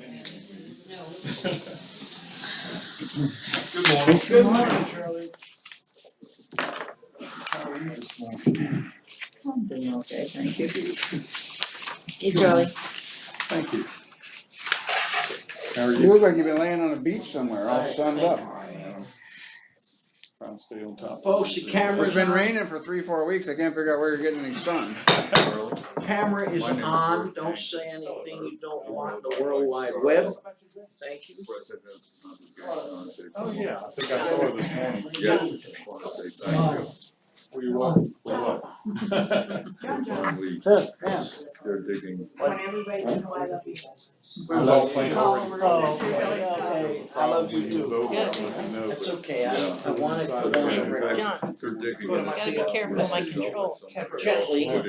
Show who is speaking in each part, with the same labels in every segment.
Speaker 1: Good morning.
Speaker 2: Good morning, Charlie. How are you this morning?
Speaker 3: I'm doing okay, thank you.
Speaker 4: Hey, Charlie.
Speaker 1: Thank you. How are
Speaker 2: You
Speaker 1: you?
Speaker 2: look like you've been laying on a beach somewhere, all sunned up.
Speaker 1: Trying to stay on top.
Speaker 5: Folks, the camera's
Speaker 2: It's been
Speaker 5: on.
Speaker 2: raining for 3-4 weeks. I can't figure out where you're getting any sun.
Speaker 5: Camera is on. Don't say anything you don't want on the World Wide Web. Thank you.
Speaker 1: Oh, yeah, I think I saw it this morning. Yes. We will.
Speaker 6: They're digging.
Speaker 3: Want everybody to know I love you.
Speaker 1: We was all playing
Speaker 3: Oh,
Speaker 1: already.
Speaker 5: Okay, I love you too. That's okay, I want to put on the record.
Speaker 4: John,
Speaker 6: They're digging.
Speaker 4: you gotta be careful of my control.
Speaker 5: Gently.
Speaker 4: Thank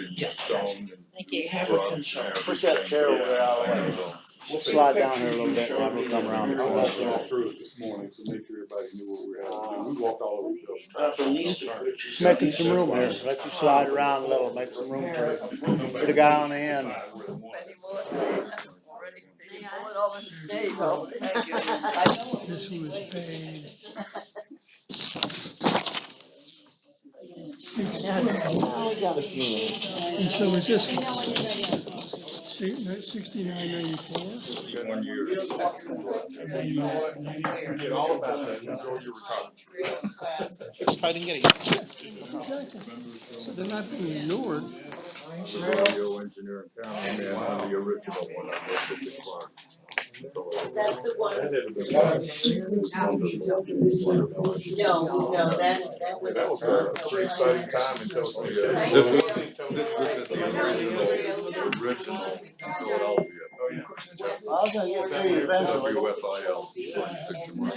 Speaker 5: We
Speaker 4: you.
Speaker 5: have a concern.
Speaker 6: Push that chair over there out of the way. We'll slide down here a little bit, and we'll come around.
Speaker 1: I walked all through it this morning, so make sure everybody knew what we were having. We walked all over the building.
Speaker 5: Not the least of which is.
Speaker 6: Making some room here, let you slide around a little, make some room for the guy on the end.
Speaker 3: There you go.
Speaker 5: Thank you.
Speaker 7: This was paid
Speaker 6: We got a few minutes.
Speaker 7: and so is this 69.94?
Speaker 6: One year.
Speaker 1: You know what? You need to forget all about that. Enjoy your retirement.
Speaker 8: Try to get it.
Speaker 7: Exactly. So they're not being ignored.
Speaker 6: Radio engineer in town, man, on the original one, I worked at the Clark.
Speaker 3: Is that the one?
Speaker 1: That had been.
Speaker 3: No, that was.
Speaker 1: That was a pretty exciting time until.
Speaker 6: This was the original Philadelphia.
Speaker 1: Oh, yeah.
Speaker 6: I was gonna get there eventually. WFIL, 26 and right.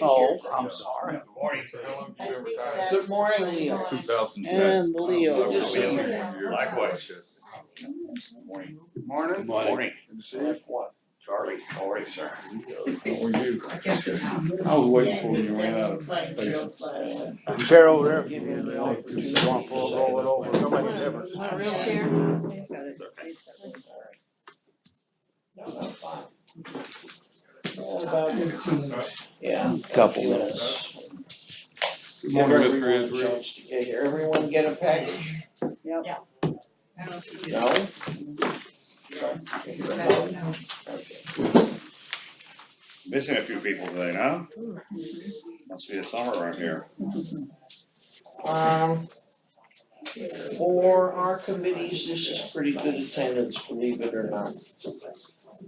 Speaker 5: Oh, I'm sorry.
Speaker 1: Good morning. So how long have you been retired?
Speaker 5: Good morning, Leo.
Speaker 6: 2010.
Speaker 5: And Leo.
Speaker 6: I was
Speaker 5: Good to see you.
Speaker 6: 1 year.
Speaker 1: Likewise.
Speaker 2: Morning.
Speaker 1: Morning.
Speaker 6: Good to see you.
Speaker 1: Charlie, how are you, sir?
Speaker 6: How are you?
Speaker 1: I was waiting for you, ran out of patience.
Speaker 6: Chair over there. Give you the opportunity. You want to roll it over, don't make a difference.
Speaker 3: Want a real chair?
Speaker 5: About 15, yeah.
Speaker 6: Couple
Speaker 5: minutes.
Speaker 1: Good morning,
Speaker 5: Give
Speaker 1: Mr.
Speaker 5: everyone a
Speaker 1: Israel.
Speaker 5: chance to get here. Everyone get a package?
Speaker 3: Yeah.
Speaker 5: No?
Speaker 8: Missing a few people today, no? Must be the summer around here.
Speaker 5: For our committees, this is pretty good attendance, believe it or not.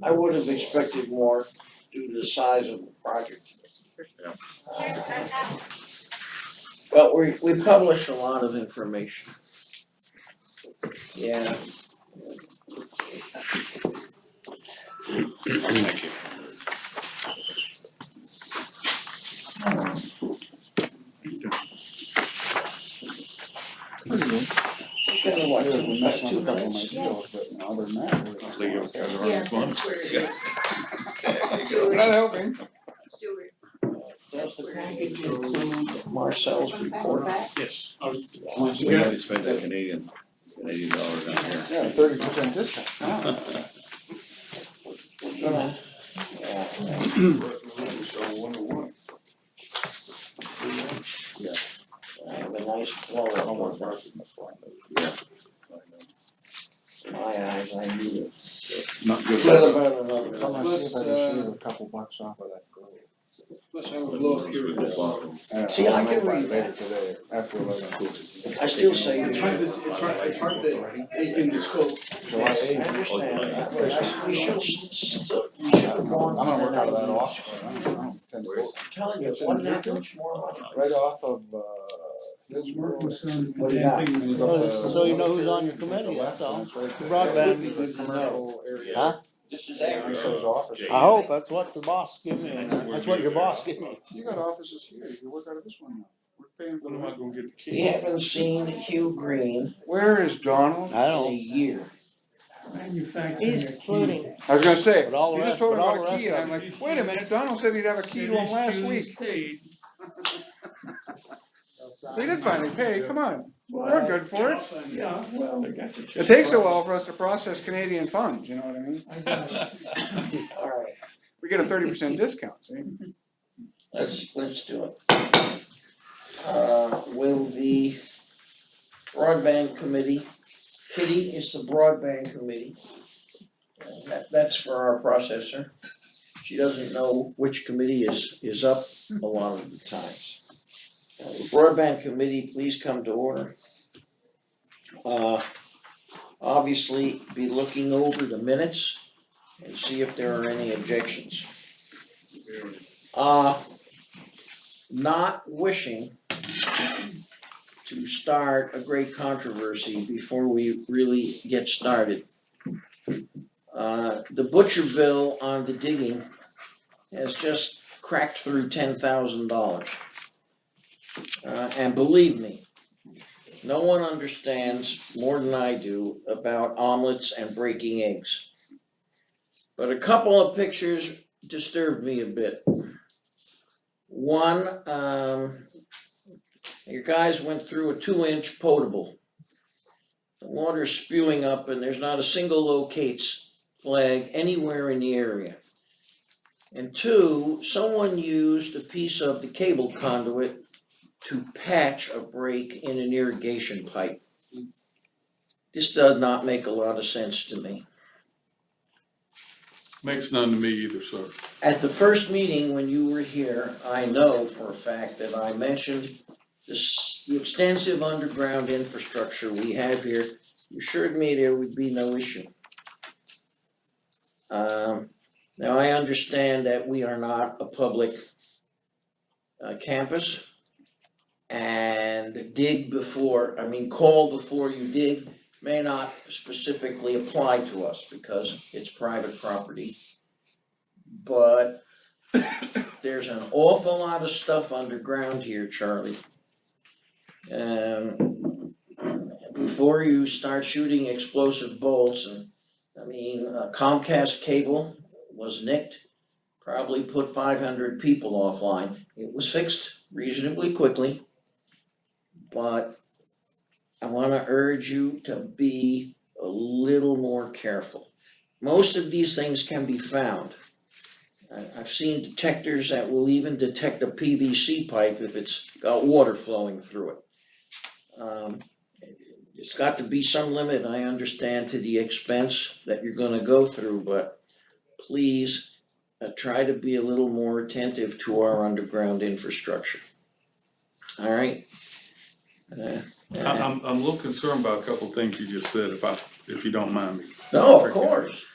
Speaker 5: I would have expected more due to the size of the project. But we publish a lot of information. Yeah.
Speaker 8: Thank you.
Speaker 5: It's been what,
Speaker 2: We messed up
Speaker 5: 2
Speaker 2: a couple of my
Speaker 5: minutes?
Speaker 2: deals, but other than that, we're.
Speaker 8: Leo's got it on
Speaker 3: Yeah,
Speaker 8: his phone.
Speaker 3: that's where it is.
Speaker 2: Not helping.
Speaker 3: Stewart.
Speaker 5: Does the package include Marcel's report?
Speaker 8: Yes. We had to spend that Canadian dollars down here.
Speaker 2: Yeah, 30% discount.
Speaker 5: I have a nice flow of homework. My eyes, I need it.
Speaker 8: Not good.
Speaker 5: Little better than others.
Speaker 2: I'm gonna see if I can shave a couple bucks off of that gold.
Speaker 1: Let's have a look here.
Speaker 5: See, I can
Speaker 2: I'll
Speaker 5: read
Speaker 2: later
Speaker 5: that.
Speaker 2: today, after 11.
Speaker 5: I still say.
Speaker 9: It's hard to take in the scope.
Speaker 2: July
Speaker 5: I
Speaker 2: 8th.
Speaker 5: understand, we should we should have gone.
Speaker 2: I'm gonna work out of that off. I don't intend to go.
Speaker 5: I'm telling you, one that much more money.
Speaker 2: Right off of,
Speaker 7: Work with some.
Speaker 2: what do you got?
Speaker 6: So you know who's on your committee, that's all. Broadband.
Speaker 2: Commercial area.
Speaker 6: Huh?
Speaker 5: This is
Speaker 2: So
Speaker 5: accurate.
Speaker 2: his office.
Speaker 6: I hope, that's what the boss gave me, that's what your boss gave me.
Speaker 2: You got offices here, you can work out of this one now. We're paying for
Speaker 1: When am I
Speaker 2: them.
Speaker 1: gonna get the
Speaker 5: We
Speaker 1: key?
Speaker 5: haven't seen Hugh Green
Speaker 2: Where is Donald?
Speaker 6: I
Speaker 5: in a
Speaker 6: don't,
Speaker 5: year.
Speaker 3: He's floating.
Speaker 2: I was gonna say,
Speaker 6: But all the
Speaker 2: you just
Speaker 6: rest-
Speaker 2: told me
Speaker 6: but all
Speaker 2: about a
Speaker 6: the
Speaker 2: key, and I'm like, wait a minute, Donald said he'd have a key to him last week. They did finally pay, come on, we're good for it.
Speaker 9: Yeah, well.
Speaker 2: It takes a while for us to process Canadian funds, you know what I mean? We get a 30% discount, see?
Speaker 5: Let's do it. Will the broadband committee, Kitty is the broadband committee. That's for our processor. She doesn't know which committee is up a lot of the times. The broadband committee, please come to order. Obviously, be looking over the minutes and see if there are any objections. Not wishing to start a great controversy before we really get started. The butcher bill on the digging has just cracked through $10,000. And believe me, no one understands more than I do about omelets and breaking eggs. But a couple of pictures disturbed me a bit. One, your guys went through a 2-inch potable. The water's spewing up and there's not a single locates flag anywhere in the area. And two, someone used a piece of the cable conduit to patch a break in an irrigation pipe. This does not make a lot of sense to me.
Speaker 1: Makes none to me either, sir.
Speaker 5: At the first meeting when you were here, I know for a fact that I mentioned the extensive underground infrastructure we have here. You assured me there would be no issue. Now I understand that we are not a public campus, and call before you dig may not specifically apply to us because it's private property. But there's an awful lot of stuff underground here, Charlie. Before you start shooting explosive bolts, Comcast cable was nicked, probably put 500 people offline. It was fixed reasonably quickly, but I want to urge you to be a little more careful. Most of these things can be found. I've seen detectors that will even detect a PVC pipe if it's got water flowing through it. It's got to be some limit, I understand, to the expense that you're gonna go through, but please try to be a little more attentive to our underground infrastructure. All right?
Speaker 1: I'm a little concerned about a couple of things you just said, if you don't mind me.
Speaker 5: No, of course.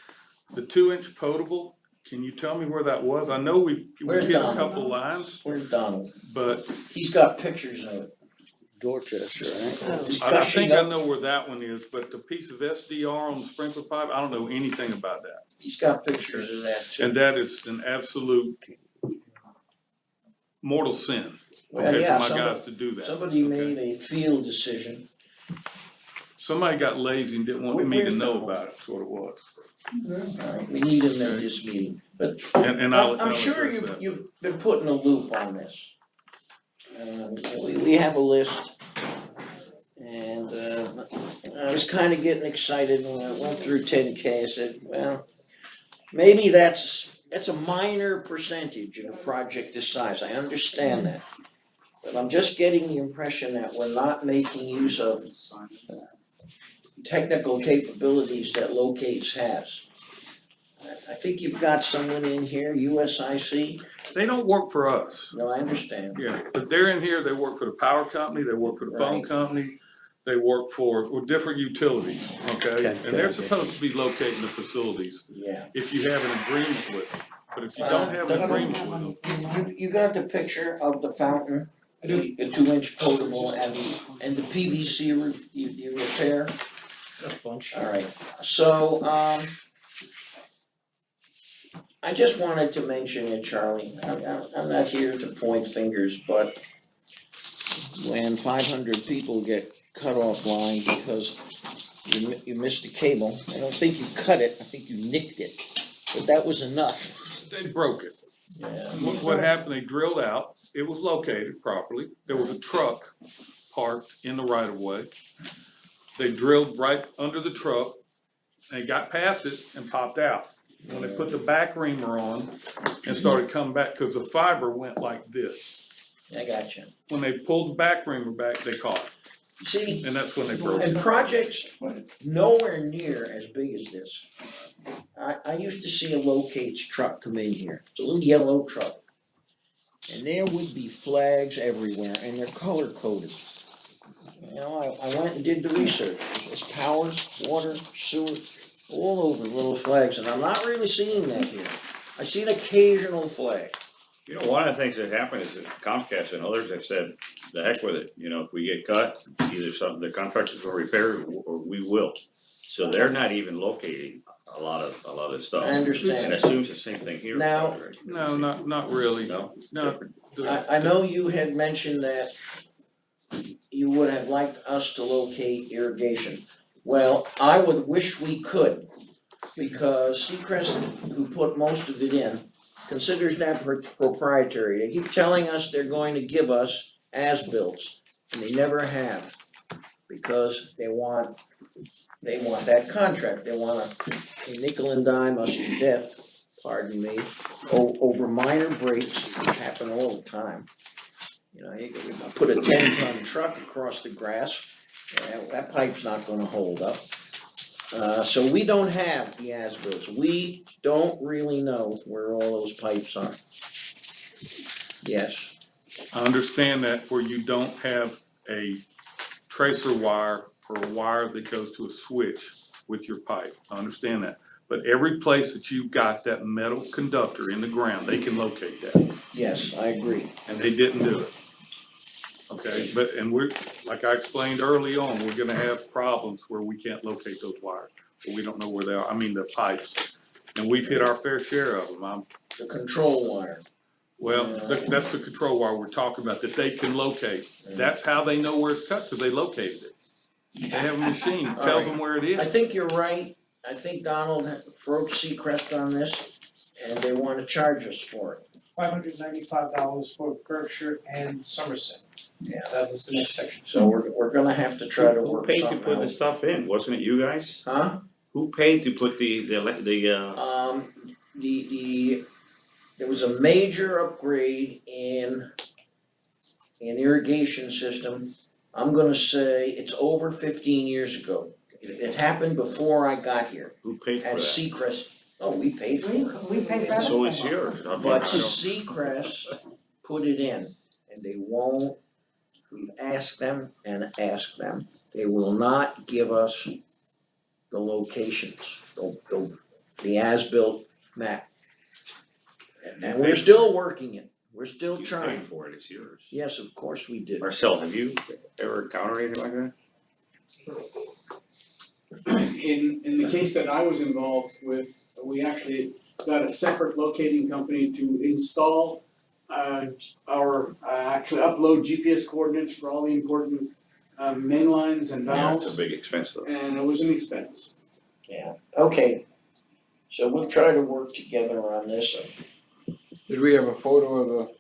Speaker 1: The 2-inch potable, can you tell me where that was? I know we
Speaker 5: Where's
Speaker 1: hit a
Speaker 5: Donald?
Speaker 1: couple lines,
Speaker 5: Where's Donald?
Speaker 1: but
Speaker 5: He's got pictures of it.
Speaker 7: Dorchester, right?
Speaker 1: I think I know where that one is, but the piece of SDR on the sprinkler pipe, I don't know anything about that.
Speaker 5: He's got pictures of that too.
Speaker 1: And that is an absolute mortal sin,
Speaker 5: Well,
Speaker 1: okay,
Speaker 5: yeah,
Speaker 1: for my guys to do that.
Speaker 5: somebody
Speaker 1: okay?
Speaker 5: made a field decision.
Speaker 1: Somebody got lazy and didn't want me to
Speaker 5: Where's
Speaker 1: know
Speaker 5: Donald?
Speaker 1: about it, that's what it was.
Speaker 5: All right, we need him at this meeting, but
Speaker 1: And I'll
Speaker 5: I'm sure
Speaker 1: address that.
Speaker 5: you've been put in a loop on this. We have a list. And I was kind of getting excited when I went through 10K. I said, well, maybe that's a minor percentage in a project this size. I understand that. But I'm just getting the impression that we're not making use of technical capabilities that Locates has. I think you've got someone in here, USIC.
Speaker 1: They don't work for us,
Speaker 5: No, I understand.
Speaker 1: yeah, but they're in here, they work for the power company, they work for the phone
Speaker 5: Right.
Speaker 1: company, they work for different utilities, okay?
Speaker 7: Okay.
Speaker 1: And they're supposed to be locating the facilities
Speaker 5: Yeah.
Speaker 1: if you have an agreement with them. But if you don't have an agreement with them,
Speaker 5: You got the picture of the fountain, the 2-inch potable and the PVC you repair? Alright, so, I just wanted to mention it, Charlie. I'm not here to point fingers, but when 500 people get cut offline because you missed a cable, I don't think you cut it, I think you nicked it, but that was enough.
Speaker 1: they broke it.
Speaker 5: Yeah.
Speaker 1: What happened, they drilled out, it was located properly, there was a truck parked in the right of way. They drilled right under the truck, they got past it and popped out. When they put the back reamer on and started coming back, cause the fiber went like this.
Speaker 5: I got you.
Speaker 1: When they pulled the back reamer back, they caught it,
Speaker 5: See,
Speaker 1: and that's when they broke
Speaker 5: and
Speaker 1: it.
Speaker 5: projects nowhere near as big as this. I used to see a locates truck come in here, it's a little yellow truck. And there would be flags everywhere and they're color coded. You know, I went and did the research, it's powers, water, sewer, all over little flags, and I'm not really seeing that here. I see an occasional flag.
Speaker 8: You know, one of the things that happened is that Comcast and others have said, the heck with it, you know, if we get cut, either the contractors will repair it or we will. So they're not even locating a lot of this stuff.
Speaker 5: I understand.
Speaker 8: And assumes the same thing here.
Speaker 5: Now-
Speaker 1: No, not really.
Speaker 8: No?
Speaker 1: No.
Speaker 5: I know you had mentioned that you would have liked us to locate irrigation. Well, I would wish we could, because Seacrest, who put most of it in, considers that proprietary. They keep telling us they're going to give us as-bills, and they never have. Because they want that contract, they want a nickel and dime us to death, pardon me, over minor breaks, which happen all the time. You know, you put a 10-ton truck across the grass, that pipe's not gonna hold up. So we don't have the as-bills, we don't really know where all those pipes are. Yes,
Speaker 1: I understand that where you don't have a tracer wire or a wire that goes to a switch with your pipe, I understand that. But every place that you've got that metal conductor in the ground, they can locate that,
Speaker 5: yes, I agree.
Speaker 1: and they didn't do it. Okay, and we're, like I explained early on, we're gonna have problems where we can't locate those wires, but we don't know where they are, I mean, the pipes. And we've hit our fair share of them,
Speaker 5: The control wire.
Speaker 1: well, that's the control wire we're talking about, that they can locate. That's how they know where it's cut, cause they located it. They have a machine, that tells them where it
Speaker 5: I
Speaker 1: is.
Speaker 5: think you're right, I think Donald approached Seacrest on this, and they wanna charge us for it.
Speaker 9: $595 for Berkshire and Somerset.
Speaker 5: Yeah.
Speaker 9: That was the next section.
Speaker 5: So we're gonna have to try to
Speaker 8: Who
Speaker 5: work
Speaker 8: paid to
Speaker 5: something
Speaker 8: put the
Speaker 5: out.
Speaker 8: stuff in? Wasn't it you guys?
Speaker 5: Huh?
Speaker 8: Who paid to put the
Speaker 5: There was a major upgrade in irrigation system. I'm gonna say it's over 15 years ago. It happened before I got here
Speaker 8: who paid for
Speaker 5: at
Speaker 8: that?
Speaker 5: Seacrest. Oh, we paid for it.
Speaker 3: We pay for
Speaker 8: So
Speaker 3: everything.
Speaker 8: it's yours.
Speaker 5: But Seacrest put it in and they won't, we've asked them and asked them, they will not give us the locations, the as-built map. And we're still working it, we're still
Speaker 8: You
Speaker 5: trying.
Speaker 8: paid for it, it's yours.
Speaker 5: Yes, of course we did.
Speaker 8: Marcel, have you ever encountered anything like that?
Speaker 9: In the case that I was involved with, we actually got a separate locating company to install actually upload GPS coordinates for all the important main lines and
Speaker 8: Yeah, it's
Speaker 9: valves,
Speaker 8: a big expense though.
Speaker 9: and it was an expense.
Speaker 5: Yeah, okay. So we'll try to work together on this.
Speaker 2: Did we have a photo of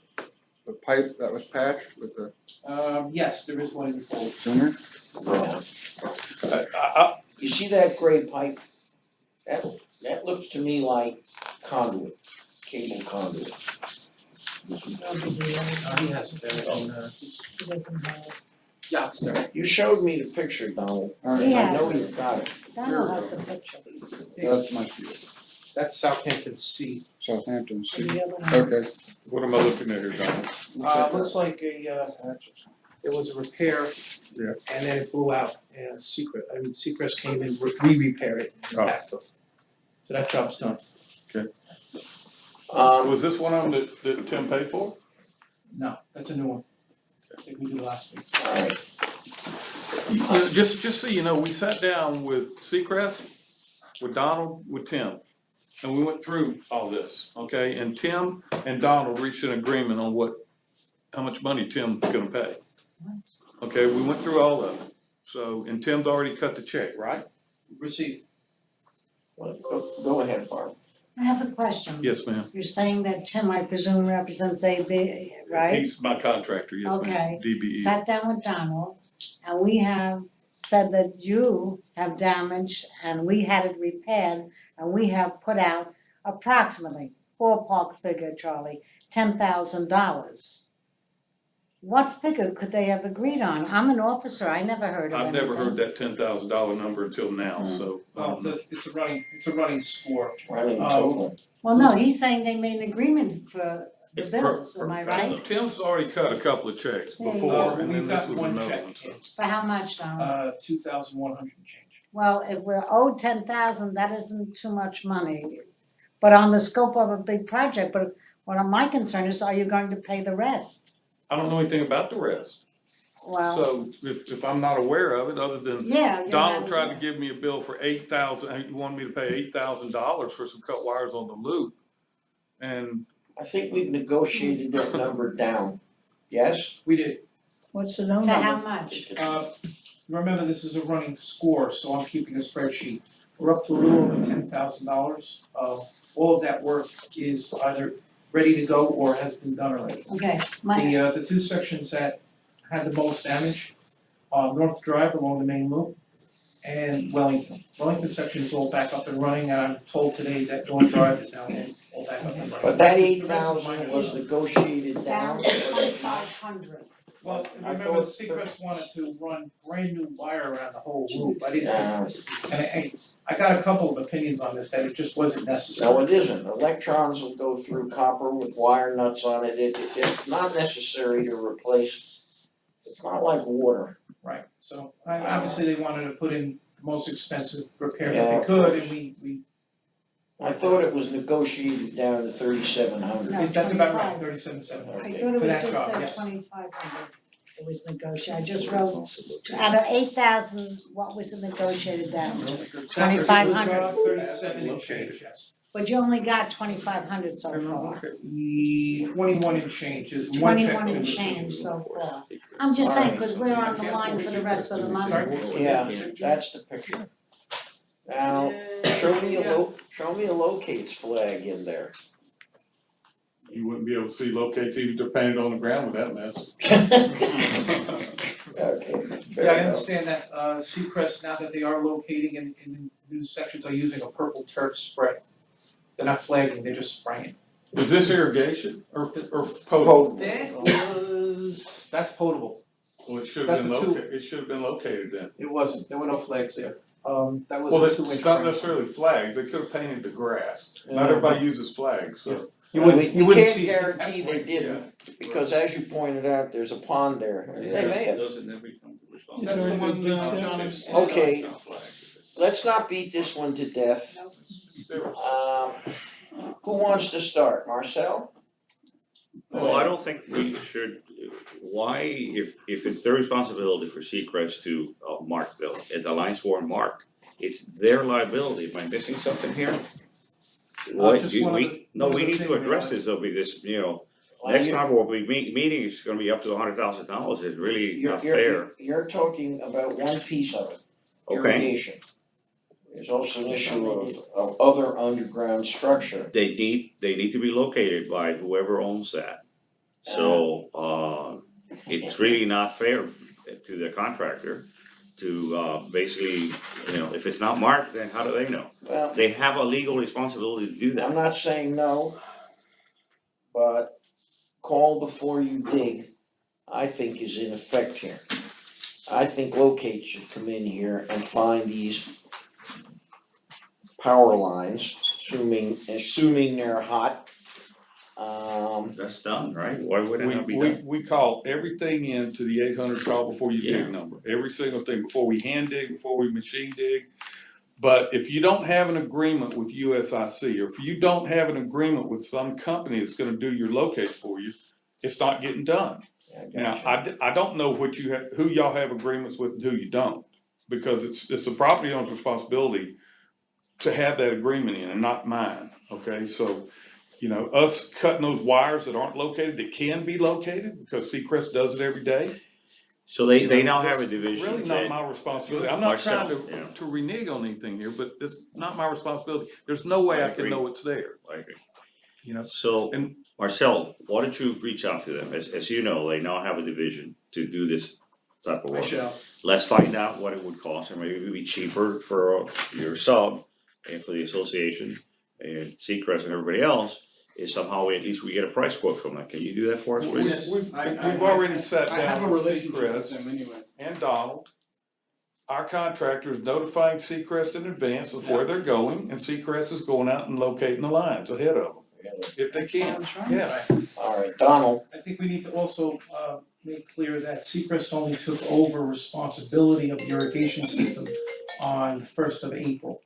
Speaker 2: the pipe that was patched with the
Speaker 9: Yes, there is one in the folder.
Speaker 2: Zoomer?
Speaker 5: You see that gray pipe? That looks to me like conduit, cable conduit.
Speaker 9: He has it there on,
Speaker 3: He doesn't have it.
Speaker 9: yeah, it's there.
Speaker 5: You showed me the picture, Donald.
Speaker 2: Alright,
Speaker 3: He
Speaker 5: I
Speaker 3: has
Speaker 5: know
Speaker 3: it.
Speaker 5: you've got it.
Speaker 3: Donald has the picture.
Speaker 2: that must be it.
Speaker 9: That's Southampton C.
Speaker 2: Southampton,
Speaker 3: And
Speaker 2: see.
Speaker 3: the other one.
Speaker 2: Okay.
Speaker 1: What am I looking at here, Donald?
Speaker 9: Looks like there was a repair.
Speaker 1: Yeah.
Speaker 9: And then it blew out, and Seacrest came in, repaired it and
Speaker 1: Oh.
Speaker 9: backfilled. So that job's done.
Speaker 1: Was this one of them that Tim paid for?
Speaker 9: No, that's a new one. I think we did last week.
Speaker 5: Alright,
Speaker 1: Just so you know, we sat down with Seacrest, with Donald, with Tim, and we went through all this, okay? And Tim and Donald reached an agreement on how much money Tim's gonna pay. Okay, we went through all of it, so, and Tim's already cut the check, right?
Speaker 9: Received.
Speaker 5: well, go ahead, Barb.
Speaker 3: I have a question.
Speaker 1: Yes, ma'am.
Speaker 3: You're saying that Tim, I presume, represents AB, right?
Speaker 1: He's my contractor, yes, ma'am,
Speaker 3: Okay.
Speaker 1: DBE.
Speaker 3: Sat down with Donald, and we have said that you have damaged, and we had it repaired, and we have put out approximately, ballpark figure, Charlie, $10,000. What figure could they have agreed on? I'm an officer, I never heard of
Speaker 1: I've
Speaker 3: anything.
Speaker 1: never heard that $10,000 number until now, so. I
Speaker 9: Well,
Speaker 1: don't know.
Speaker 9: it's a running score.
Speaker 5: Running
Speaker 9: Um,
Speaker 5: total.
Speaker 3: Well, no, he's saying they made an agreement for the
Speaker 8: It's
Speaker 3: bills,
Speaker 8: per-
Speaker 3: am I
Speaker 8: per-
Speaker 3: right?
Speaker 1: Tim's already cut a couple of checks
Speaker 3: Yeah,
Speaker 1: before, and then
Speaker 9: we've
Speaker 1: this
Speaker 9: got
Speaker 1: was
Speaker 9: one
Speaker 1: another
Speaker 9: check
Speaker 1: one, so.
Speaker 3: For how much, Donald?
Speaker 9: 2,100 and change.
Speaker 3: Well, if we're owed 10,000, that isn't too much money. But on the scope of a big project, but what my concern is, are you going to pay the rest?
Speaker 1: I don't know anything about the rest,
Speaker 3: Well,
Speaker 1: so if I'm not aware of it, other than
Speaker 3: yeah, you're
Speaker 1: Donald
Speaker 3: not
Speaker 1: tried to
Speaker 3: aware.
Speaker 1: give me a bill for $8,000, he wanted me to pay $8,000 for some cut wires on the loop. And
Speaker 5: I think we've negotiated that number down, yes?
Speaker 9: We did.
Speaker 4: What's the number?
Speaker 3: To how much?
Speaker 9: Remember, this is a running score, so I'm keeping a spreadsheet. We're up to a little over $10,000. All of that work is either ready to go or has been done already.
Speaker 3: Okay, my,
Speaker 9: The two sections that had the most damage, North Drive along the main loop and Wellington. Wellington section is all back up and running, and I'm told today that North Drive is now all back up and running.
Speaker 5: But that
Speaker 9: The rest is
Speaker 5: 8,000
Speaker 9: minor
Speaker 5: was
Speaker 9: stuff.
Speaker 5: negotiated down,
Speaker 3: down
Speaker 5: or
Speaker 3: to
Speaker 5: was it not?
Speaker 3: 2,500.
Speaker 9: Well,
Speaker 5: I
Speaker 9: remember,
Speaker 5: thought-
Speaker 9: Seacrest wanted to run brand new wire around the whole loop. I didn't,
Speaker 5: Uh,
Speaker 9: and I got a couple of opinions on this, that it just wasn't necessary.
Speaker 5: No, it isn't. Electrons will go through copper with wire nuts on it. It's not necessary to replace. It's not like water.
Speaker 9: Right, so obviously they wanted to put in the most expensive repair
Speaker 5: Yeah,
Speaker 9: that
Speaker 5: of
Speaker 9: they could,
Speaker 5: course.
Speaker 9: and we.
Speaker 5: I thought it was negotiated down to 3,700.
Speaker 3: No.
Speaker 9: That's about right,
Speaker 3: 25.
Speaker 9: 37,700.
Speaker 3: I
Speaker 5: Okay.
Speaker 3: thought it
Speaker 9: For
Speaker 3: was
Speaker 9: that
Speaker 3: just
Speaker 9: job,
Speaker 3: said
Speaker 9: yes.
Speaker 3: 2,500. It was negotiated, I just wrote, out of 8,000, what was it negotiated down to? 2,500,
Speaker 9: 37 and change, yes.
Speaker 3: but you only got 2,500 so far.
Speaker 9: 21 and change is one check.
Speaker 3: 21 and change so far. I'm just saying, cause we're on the line for the rest of the month.
Speaker 5: Yeah, that's the picture. Now, show me a locates flag in there.
Speaker 1: you wouldn't be able to see locates even if they're painted on the ground with that mess.
Speaker 5: Okay,
Speaker 9: Yeah,
Speaker 5: fair
Speaker 9: I
Speaker 5: enough.
Speaker 9: understand that Seacrest, now that they are locating in new sections, are using a purple turf spray. They're not flagging, they're just spraying.
Speaker 1: Is this irrigation or potable?
Speaker 5: Potable.
Speaker 9: That's potable.
Speaker 1: Well, it should have been
Speaker 9: That's a two.
Speaker 1: it should have been located then.
Speaker 9: It wasn't, there were no flags there. That was
Speaker 1: Well,
Speaker 9: a
Speaker 1: it's
Speaker 9: 2-inch
Speaker 1: not
Speaker 9: spray.
Speaker 1: necessarily flags, they could have painted the grass. Not
Speaker 9: Yeah.
Speaker 1: everybody uses flags, so.
Speaker 9: You
Speaker 5: Well,
Speaker 9: wouldn't,
Speaker 5: we
Speaker 9: you wouldn't
Speaker 5: can't
Speaker 9: see it.
Speaker 5: guarantee they didn't, because as you pointed out, there's a pond there. They may have.
Speaker 9: That's the one, John and.
Speaker 5: Okay. Let's not beat this one to death. Who wants to start? Marcel?
Speaker 8: Well, I don't think we should, why, if it's their responsibility for Seacrest to mark the lines were marked, it's their liability, am I missing something here? What,
Speaker 9: just
Speaker 8: you,
Speaker 9: one
Speaker 8: we,
Speaker 9: other-
Speaker 8: no,
Speaker 9: one
Speaker 8: we
Speaker 9: other
Speaker 8: need
Speaker 9: thing
Speaker 8: to
Speaker 9: we
Speaker 8: address
Speaker 9: want.
Speaker 8: this though, because,
Speaker 5: Well,
Speaker 8: next
Speaker 5: you-
Speaker 8: time we'll be meeting is gonna be up to $100,000, it's really not fair.
Speaker 5: You're talking about one piece of it,
Speaker 8: Okay.
Speaker 5: irrigation. There's also an issue of other underground structure.
Speaker 8: They need to be located by whoever owns that. So, it's really not fair to the contractor to, basically, if it's not marked, then how do they know?
Speaker 5: Well,
Speaker 8: They have a legal responsibility to do
Speaker 5: I'm
Speaker 8: that.
Speaker 5: not saying no, but call before you dig, I think is in effect here. I think locate should come in here and find these power lines, assuming they're hot.
Speaker 8: That's done, right? Why would it not be
Speaker 1: We
Speaker 8: done?
Speaker 1: we call everything into the 800 call before you
Speaker 8: Yeah.
Speaker 1: dig number, every single thing, before we hand dig, before we machine dig. But if you don't have an agreement with USIC, or if you don't have an agreement with some company that's gonna do your locates for you, it's not getting done. Now, I don't know what you have, who y'all have agreements with and who you don't, because it's the property owner's responsibility to have that agreement in and not mine, okay? So, us cutting those wires that aren't located, that can be located, because Seacrest does it every day.
Speaker 8: So they now have a division
Speaker 1: Really not
Speaker 8: that,
Speaker 1: my responsibility. I'm not trying
Speaker 8: Marcel, yeah.
Speaker 1: to renege on anything here, but it's not my responsibility. There's no way
Speaker 8: I
Speaker 1: I can
Speaker 8: agree.
Speaker 1: know it's there,
Speaker 8: I agree.
Speaker 1: So,
Speaker 8: So,
Speaker 1: and
Speaker 8: Marcel, why don't you reach out to them? As you know, they now have a division to do this type of
Speaker 9: I
Speaker 8: work.
Speaker 9: shall.
Speaker 8: Let's find out what it would cost, and maybe it would be cheaper for your sub and for the association. and Seacrest and everybody else, is somehow at least we get a price quote from them. Can you do that for us, please?
Speaker 1: We've already sat
Speaker 2: I have
Speaker 1: down
Speaker 2: a
Speaker 1: with
Speaker 2: relationship with
Speaker 1: Seacrest
Speaker 2: them anyway.
Speaker 1: and Donald. Our contractor is notifying Seacrest in advance of where they're going, and Seacrest is going out and locating the lines ahead of them, if they can.
Speaker 3: Sounds right.
Speaker 1: Yeah,
Speaker 5: Alright, Donald,
Speaker 9: I think we need to also make clear that Seacrest only took over responsibility of the irrigation system on the 1st of April.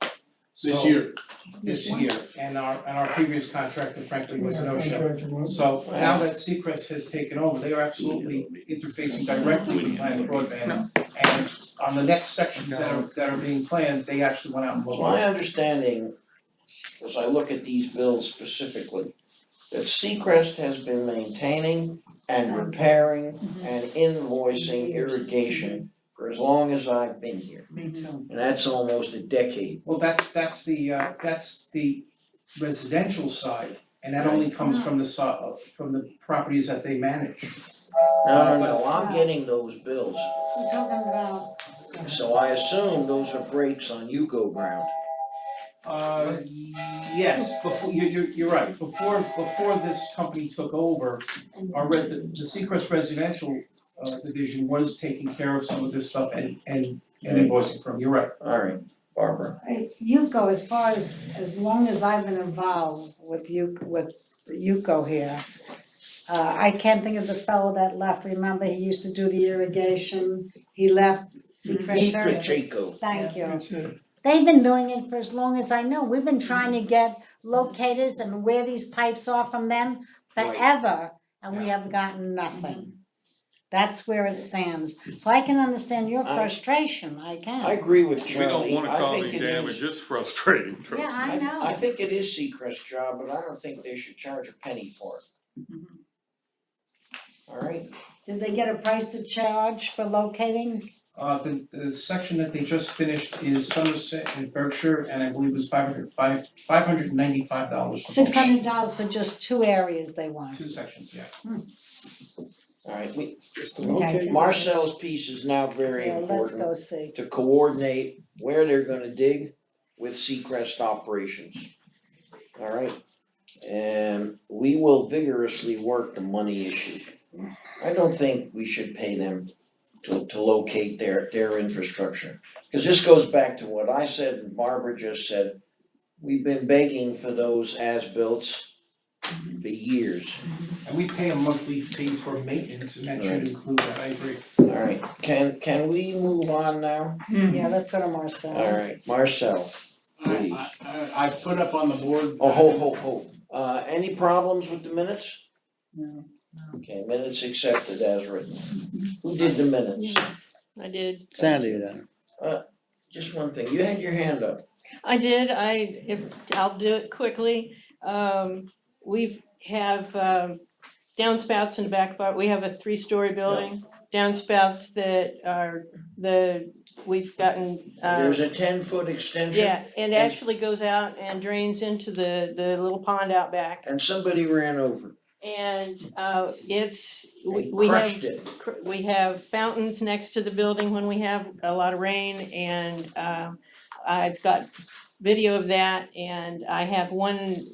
Speaker 2: This
Speaker 9: So-
Speaker 2: year.
Speaker 9: This year, and our previous contractor frankly was a no-show. So now that Seacrest has taken over, they are absolutely interfacing directly with Planet Broadband. And on the next sections that are being planned, they actually went out and
Speaker 5: so
Speaker 9: looked.
Speaker 5: my understanding, as I look at these bills specifically, that Seacrest has been maintaining and repairing and invoicing irrigation for as long as I've been here,
Speaker 3: Me too.
Speaker 5: and that's almost a decade.
Speaker 9: Well, that's the residential side, and that only comes from the properties that they manage.
Speaker 5: No, I'm getting those bills,
Speaker 3: We're talking about.
Speaker 5: so I assume those are breaks on Yuko ground.
Speaker 9: Yes, before, you're right, before this company took over, the Seacrest residential division was taking care of some of this stuff and invoicing from, you're right.
Speaker 5: Alright, Barbara.
Speaker 3: Yuko, as far as long as I've been involved with Yuko here, I can't think of the fellow that left, remember, he used to do the irrigation, he left Seacrest
Speaker 5: Pete
Speaker 3: Service.
Speaker 5: Pacheco.
Speaker 3: Thank you.
Speaker 7: That's it.
Speaker 3: They've been doing it for as long as I know, we've been trying to get locators and where these pipes are from them forever, and we have gotten nothing. That's where it stands, so I can understand your frustration, I can.
Speaker 5: I agree with
Speaker 1: we don't
Speaker 5: Charlie,
Speaker 1: wanna
Speaker 5: I
Speaker 1: cause
Speaker 5: think
Speaker 1: any
Speaker 5: it
Speaker 1: damage,
Speaker 5: is,
Speaker 1: it's frustrating, trust me.
Speaker 3: Yeah, I know.
Speaker 5: I think it is Seacrest's job, but I don't think they should charge a penny for it. Alright,
Speaker 3: Did they get a price to charge for locating?
Speaker 9: The section that they just finished is Somerset and Berkshire, and I believe it was $595 for
Speaker 3: $600 for just 2 areas they want.
Speaker 9: 2 sections, yeah.
Speaker 5: alright,
Speaker 7: Just to locate.
Speaker 5: Marcel's piece is now very
Speaker 3: Yeah, let's
Speaker 5: important.
Speaker 3: go see.
Speaker 5: To coordinate where they're gonna dig with Seacrest operations. Alright, and we will vigorously work the money issue. I don't think we should pay them to locate their infrastructure. Cause this goes back to what I said and Barbara just said, we've been begging for those as-bills for years.
Speaker 9: And we pay a monthly fee for maintenance, and that should include that, I agree.
Speaker 5: Alright, can we move on now?
Speaker 3: Yeah, let's go to Marcel.
Speaker 5: Alright, Marcel, please.
Speaker 2: I put up on the board.
Speaker 5: Oh, hold. Any problems with the minutes?
Speaker 3: No.
Speaker 5: Okay, minutes accepted as written. Who did the minutes?
Speaker 4: I did.
Speaker 10: Sandy then.
Speaker 5: Just one thing, you had your hand up.
Speaker 4: I did, I'll do it quickly. We have downspouts in the back part, we have a 3-story building. Downspouts that are we've gotten
Speaker 5: There's a 10-foot extension.
Speaker 4: yeah, it actually goes out and drains into the little pond out back.
Speaker 5: And somebody ran over,
Speaker 4: And we
Speaker 5: crushed
Speaker 4: have,
Speaker 5: it.
Speaker 4: we have fountains next to the building when we have a lot of rain, and I've got video of that, and I have one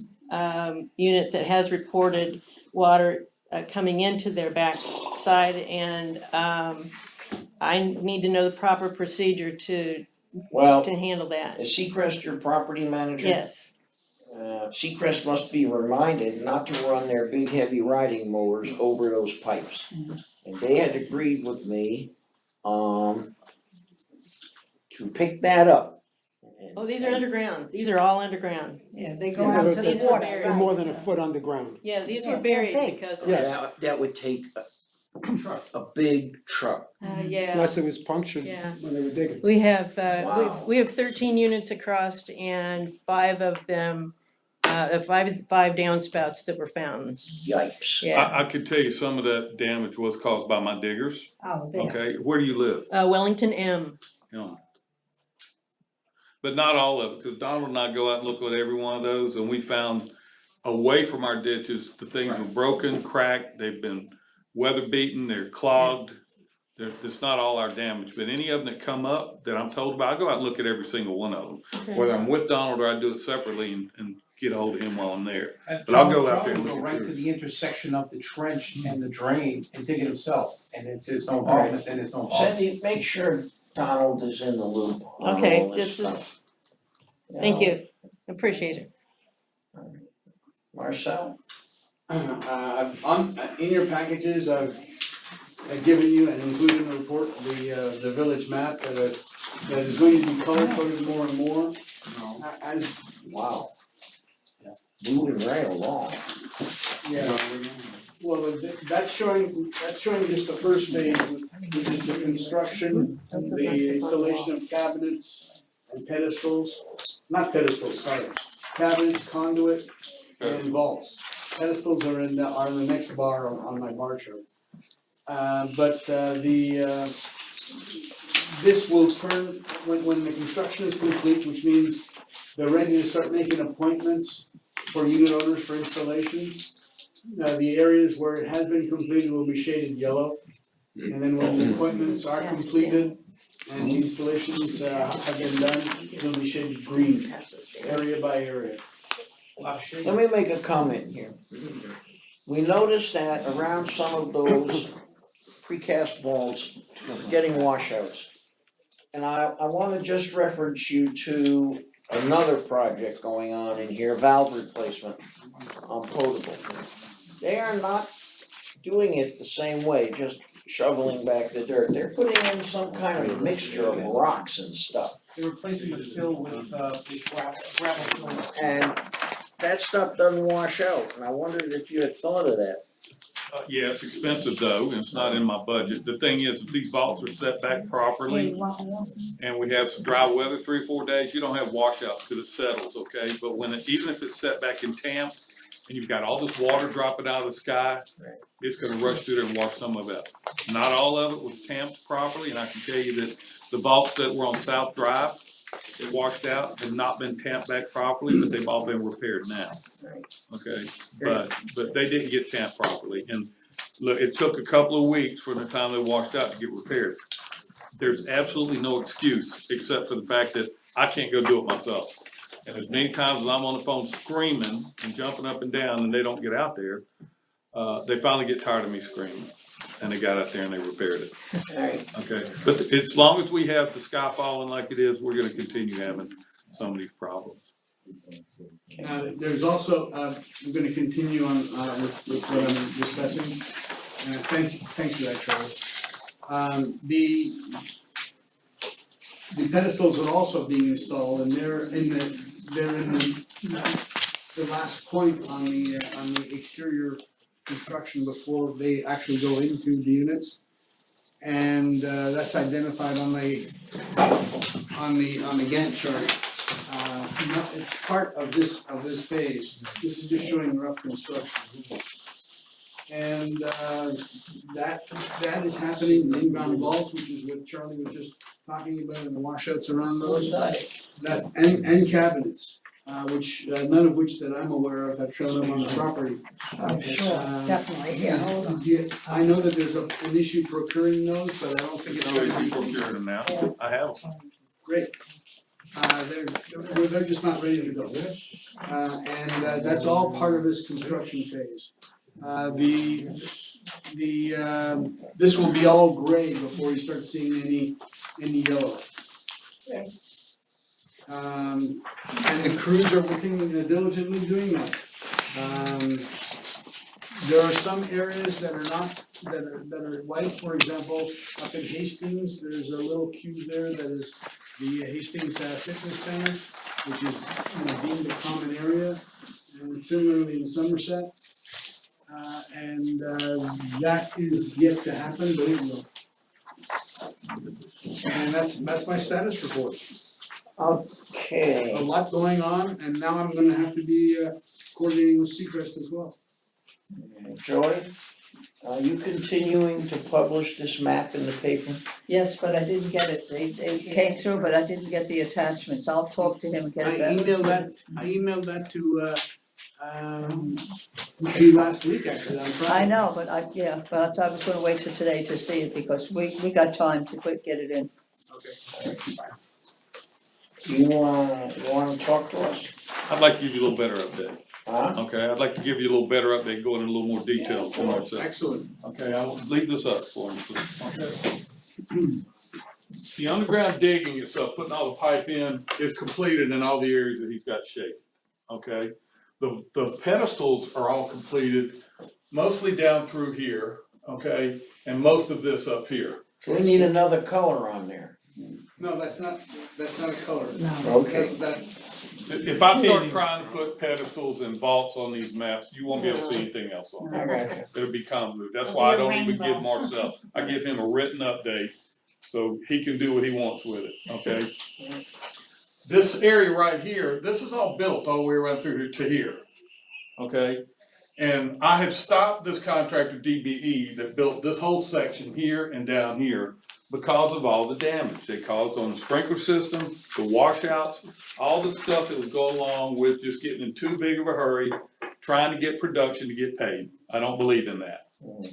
Speaker 4: unit that has reported water coming into their back side, and I need to know the proper procedure to
Speaker 5: Well,
Speaker 4: handle that.
Speaker 5: is Seacrest your property manager?
Speaker 4: Yes,
Speaker 5: Seacrest must be reminded not to run their big heavy riding mowers over those pipes. And they had agreed with me, to pick that up.
Speaker 4: oh, these are underground, these are all underground.
Speaker 3: Yeah, they go
Speaker 7: Yeah,
Speaker 3: out
Speaker 7: they're-
Speaker 3: to the
Speaker 4: these are
Speaker 3: water,
Speaker 4: buried.
Speaker 7: They're
Speaker 3: right.
Speaker 7: more than a foot underground.
Speaker 4: Yeah, these
Speaker 3: Yeah,
Speaker 4: were
Speaker 3: they're
Speaker 4: buried
Speaker 3: big.
Speaker 4: because of
Speaker 7: Yes.
Speaker 5: That would take
Speaker 9: Truck.
Speaker 5: a big truck.
Speaker 4: yeah.
Speaker 7: Unless it was punctured
Speaker 4: Yeah.
Speaker 7: when they were digging.
Speaker 4: We have,
Speaker 5: Wow.
Speaker 4: we have 13 units across, and 5 of them, five downspouts that were fountains.
Speaker 5: Yipes.
Speaker 4: Yeah,
Speaker 1: I could tell you some of that damage was caused by my diggers,
Speaker 3: Oh, there.
Speaker 1: okay, where do you live?
Speaker 4: Wellington M.
Speaker 1: You know. But not all of it, cause Donald and I go out and look at every one of those, and we found away from our ditches, the things were broken, cracked, they've been weather beaten, they're clogged. It's not all our damage, but any of them that come up that I'm told about, I go out and look at every single one of them. Whether I'm with Donald or I do it separately and get a hold of him while I'm there.
Speaker 9: And
Speaker 1: But I'll go
Speaker 9: Charlie-
Speaker 1: out there and
Speaker 9: Charlie
Speaker 1: look
Speaker 9: will
Speaker 1: at
Speaker 9: go right to
Speaker 1: yours.
Speaker 9: the intersection of the trench and the drain and dig it himself, and if there's no involvement, then there's no involvement.
Speaker 5: Cindy, make sure Donald is in the loop on
Speaker 4: Okay,
Speaker 5: all this
Speaker 4: this is-
Speaker 5: stuff.
Speaker 4: Thank
Speaker 5: know,
Speaker 4: you, appreciate it.
Speaker 5: Marcel?
Speaker 10: In your packages, I've given you and included in the report, the village map that is going to be color coded more and more. As,
Speaker 5: Wow. Moving right along.
Speaker 10: yeah, well, that's showing just the first phase, which is the construction, the installation of cabinets and pedestals, not pedestals, sorry. Cabinets, conduit, and vaults. Pedestals are in the next bar on my bar chart. This will turn, when the construction is complete, which means they're ready to start making appointments for unit owners for installations. The areas where it has been completed will be shaded yellow. And then when the appointments are completed and the installations have been done, they'll be shaded green, area by area.
Speaker 5: Let me make a comment here. We noticed that around some of those precast vaults, getting washouts. And I wanna just reference you to another project going on in here, valve replacement on potable. They are not doing it the same way, just shoveling back the dirt. They're putting in some kind of mixture of rocks and stuff.
Speaker 9: They're replacing the fill with gravel fill.
Speaker 5: And that stuff doesn't wash out, and I wondered if you had thought of that.
Speaker 1: Yeah, it's expensive though, and it's not in my budget. The thing is, if these vaults are set back properly and we have some dry weather, 3 or 4 days, you don't have washouts because it settles, okay? But even if it's set back in tamp and you've got all this water dropping out of the sky, it's gonna rush through there and wash some of it out. Not all of it was tamped properly, and I can tell you that the vaults that were on South Drive, that washed out, have not been tamped back properly, but they've all been repaired now. Okay, but they didn't get tamped properly, and look, it took a couple of weeks from the time they washed out to get repaired. There's absolutely no excuse, except for the fact that I can't go do it myself. And as many times as I'm on the phone screaming and jumping up and down and they don't get out there, they finally get tired of me screaming, and they got out there and they repaired it.
Speaker 5: Alright,
Speaker 1: Okay, but as long as we have the sky falling like it is, we're gonna continue having some of these problems.
Speaker 10: There's also, we're gonna continue on with what I'm discussing. Thank you, Charlie. The pedestals are also being installed, and they're in the last point on the exterior construction before they actually go into the units. And that's identified on the Gantt chart. It's part of this phase. This is just showing rough construction. And that is happening, the in-ground vaults, which is what Charlie was just talking about, and the washouts around those. That and cabinets, which none of which that I'm aware of have shown up on the property.
Speaker 3: I'm sure, definitely, here, hold on.
Speaker 10: Yeah, I know that there's an issue procuring those, but I don't think it's
Speaker 1: Oh,
Speaker 10: gonna
Speaker 1: is he
Speaker 10: be
Speaker 1: procuring them now? I have them.
Speaker 10: great. They're just not ready to go. And that's all part of this construction phase. This will be all gray before you start seeing any yellow. And the crews are working diligently doing that. There are some areas that are not, that are white, for example, up in Hastings, there's a little cube there that is the Hastings Fitness Center, which is deemed a common area, and similarly in Somerset. And that is yet to happen, but it will. And that's my status report.
Speaker 5: okay.
Speaker 10: A lot going on, and now I'm gonna have to be coordinating with Seacrest as well.
Speaker 5: Joy, are you continuing to publish this map in the paper?
Speaker 11: Yes, but I didn't get it, they came through, but I didn't get the attachments, I'll talk to him and get
Speaker 10: I
Speaker 11: it back.
Speaker 10: emailed that to you last week actually, on Friday.
Speaker 11: I know, but I was gonna wait till today to see it, because we got time to quick get it in.
Speaker 10: Okay.
Speaker 5: You wanna talk to us?
Speaker 1: I'd like to give you a little better update,
Speaker 5: Huh?
Speaker 1: okay? I'd like to give you a little better update, go into a little more detail for myself.
Speaker 10: Excellent.
Speaker 1: Okay, I'll leave this up for you, please. Okay. The underground digging itself, putting all the pipe in, is completed in all the areas that he's got shaped, okay? The pedestals are all completed, mostly down through here, okay? And most of this up here.
Speaker 5: So we need another color on there.
Speaker 10: No, that's not a color.
Speaker 5: Okay.
Speaker 10: That,
Speaker 1: If I start trying to put pedestals and vaults on these maps, you won't be able to see anything else on
Speaker 5: I
Speaker 1: it.
Speaker 5: got you.
Speaker 1: It'll be convoluted. That's
Speaker 3: It'll
Speaker 1: why I
Speaker 3: be a
Speaker 1: don't even
Speaker 3: rainbow.
Speaker 1: give Marcel, I give him a written update, so he can do what he wants with it, okay? This area right here, this is all built all the way around through to here, okay? And I had stopped this contractor DBE that built this whole section here and down here because of all the damage they caused on the sprinkler system, the washouts, all the stuff that would go along with just getting in too big of a hurry, trying to get production to get paid. I don't believe in that,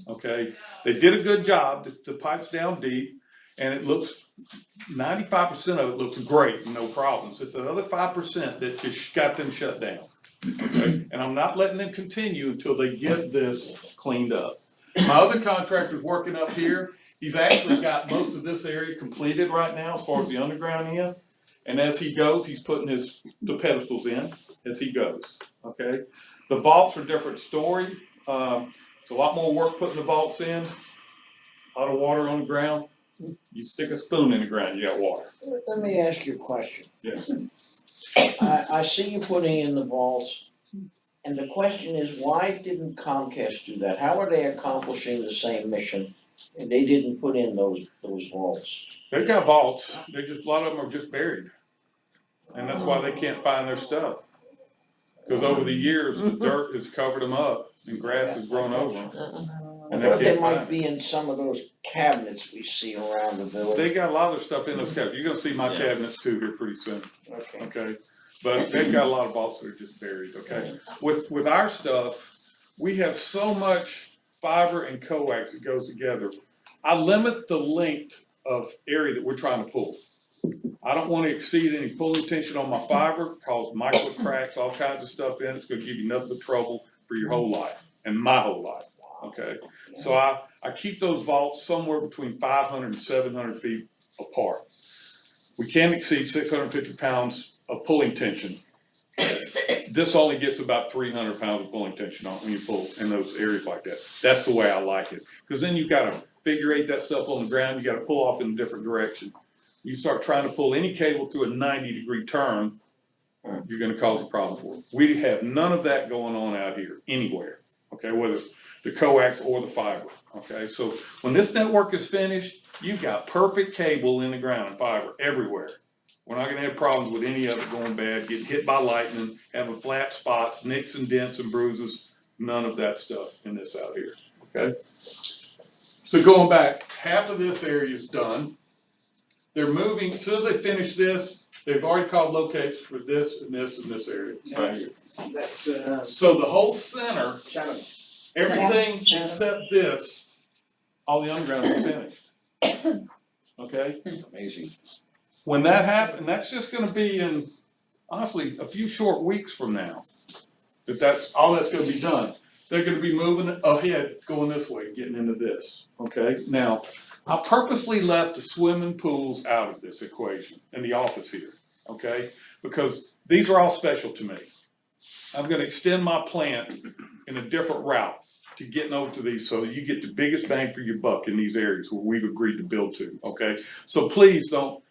Speaker 1: okay? They did a good job, the pipe's down deep, and it looks, 95% of it looks great, no problems. It's another 5% that just got them shut down. Okay, and I'm not letting them continue until they get this cleaned up. My other contractor's working up here, he's actually got most of this area completed right now as far as the underground end. And as he goes, he's putting the pedestals in as he goes, okay? The vaults are a different story, it's a lot more work putting the vaults in, a lot of water on the ground. You stick a spoon in the ground, you got water.
Speaker 5: Let me ask you a question.
Speaker 1: Yes.
Speaker 5: I see you putting in the vaults, and the question is, why didn't Comcast do that? How are they accomplishing the same mission, and they didn't put in those vaults?
Speaker 1: They've got vaults, they just, a lot of them are just buried. And that's why they can't find their stuff. Cause over the years, the dirt has covered them up and grass has grown over them.
Speaker 5: I
Speaker 1: And
Speaker 5: thought
Speaker 1: they
Speaker 5: they
Speaker 1: can't
Speaker 5: might
Speaker 1: find
Speaker 5: be in some of those cabinets we see around the village.
Speaker 1: They got a lot of their stuff in those cabinets. You're gonna see my cabinets too here pretty soon,
Speaker 5: Okay.
Speaker 1: okay? But they've got a lot of vaults that are just buried, okay? With our stuff, we have so much fiber and coax that goes together. I limit the length of area that we're trying to pull. I don't wanna exceed any pulling tension on my fiber, cause micro cracks, all kinds of stuff in, it's gonna give you nothing but trouble for your whole life, and my whole life, okay? So I keep those vaults somewhere between 500 and 700 feet apart. We can't exceed 650 pounds of pulling tension. This only gets about 300 pounds of pulling tension on when you pull in those areas like that. That's the way I like it, because then you've gotta figure eight that stuff on the ground, you gotta pull off in a different direction. You start trying to pull any cable through a 90-degree turn, you're gonna cause a problem for it. We have none of that going on out here, anywhere, okay, whether it's the coax or the fiber, okay? So when this network is finished, you've got perfect cable in the ground and fiber everywhere. We're not gonna have problems with any of it going bad, getting hit by lightning, having flat spots, nicks and dents and bruises, none of that stuff in this out here, okay? So going back, half of this area is done. They're moving, as soon as they finish this, they've already called locates for this and this and this area right here.
Speaker 10: that's,
Speaker 1: So the whole center,
Speaker 10: shadow.
Speaker 1: everything except this, all the underground is finished. Okay?
Speaker 6: Amazing.
Speaker 1: When that happens, that's just gonna be in, honestly, a few short weeks from now. That's all that's gonna be done. They're gonna be moving ahead, going this way, getting into this, okay? Now, I purposely left the swimming pools out of this equation in the office here, okay? Because these are all special to me. I'm gonna extend my plant in a different route to getting over to these so that you get the biggest bang for your buck in these areas where we've agreed to build to, okay? So please don't,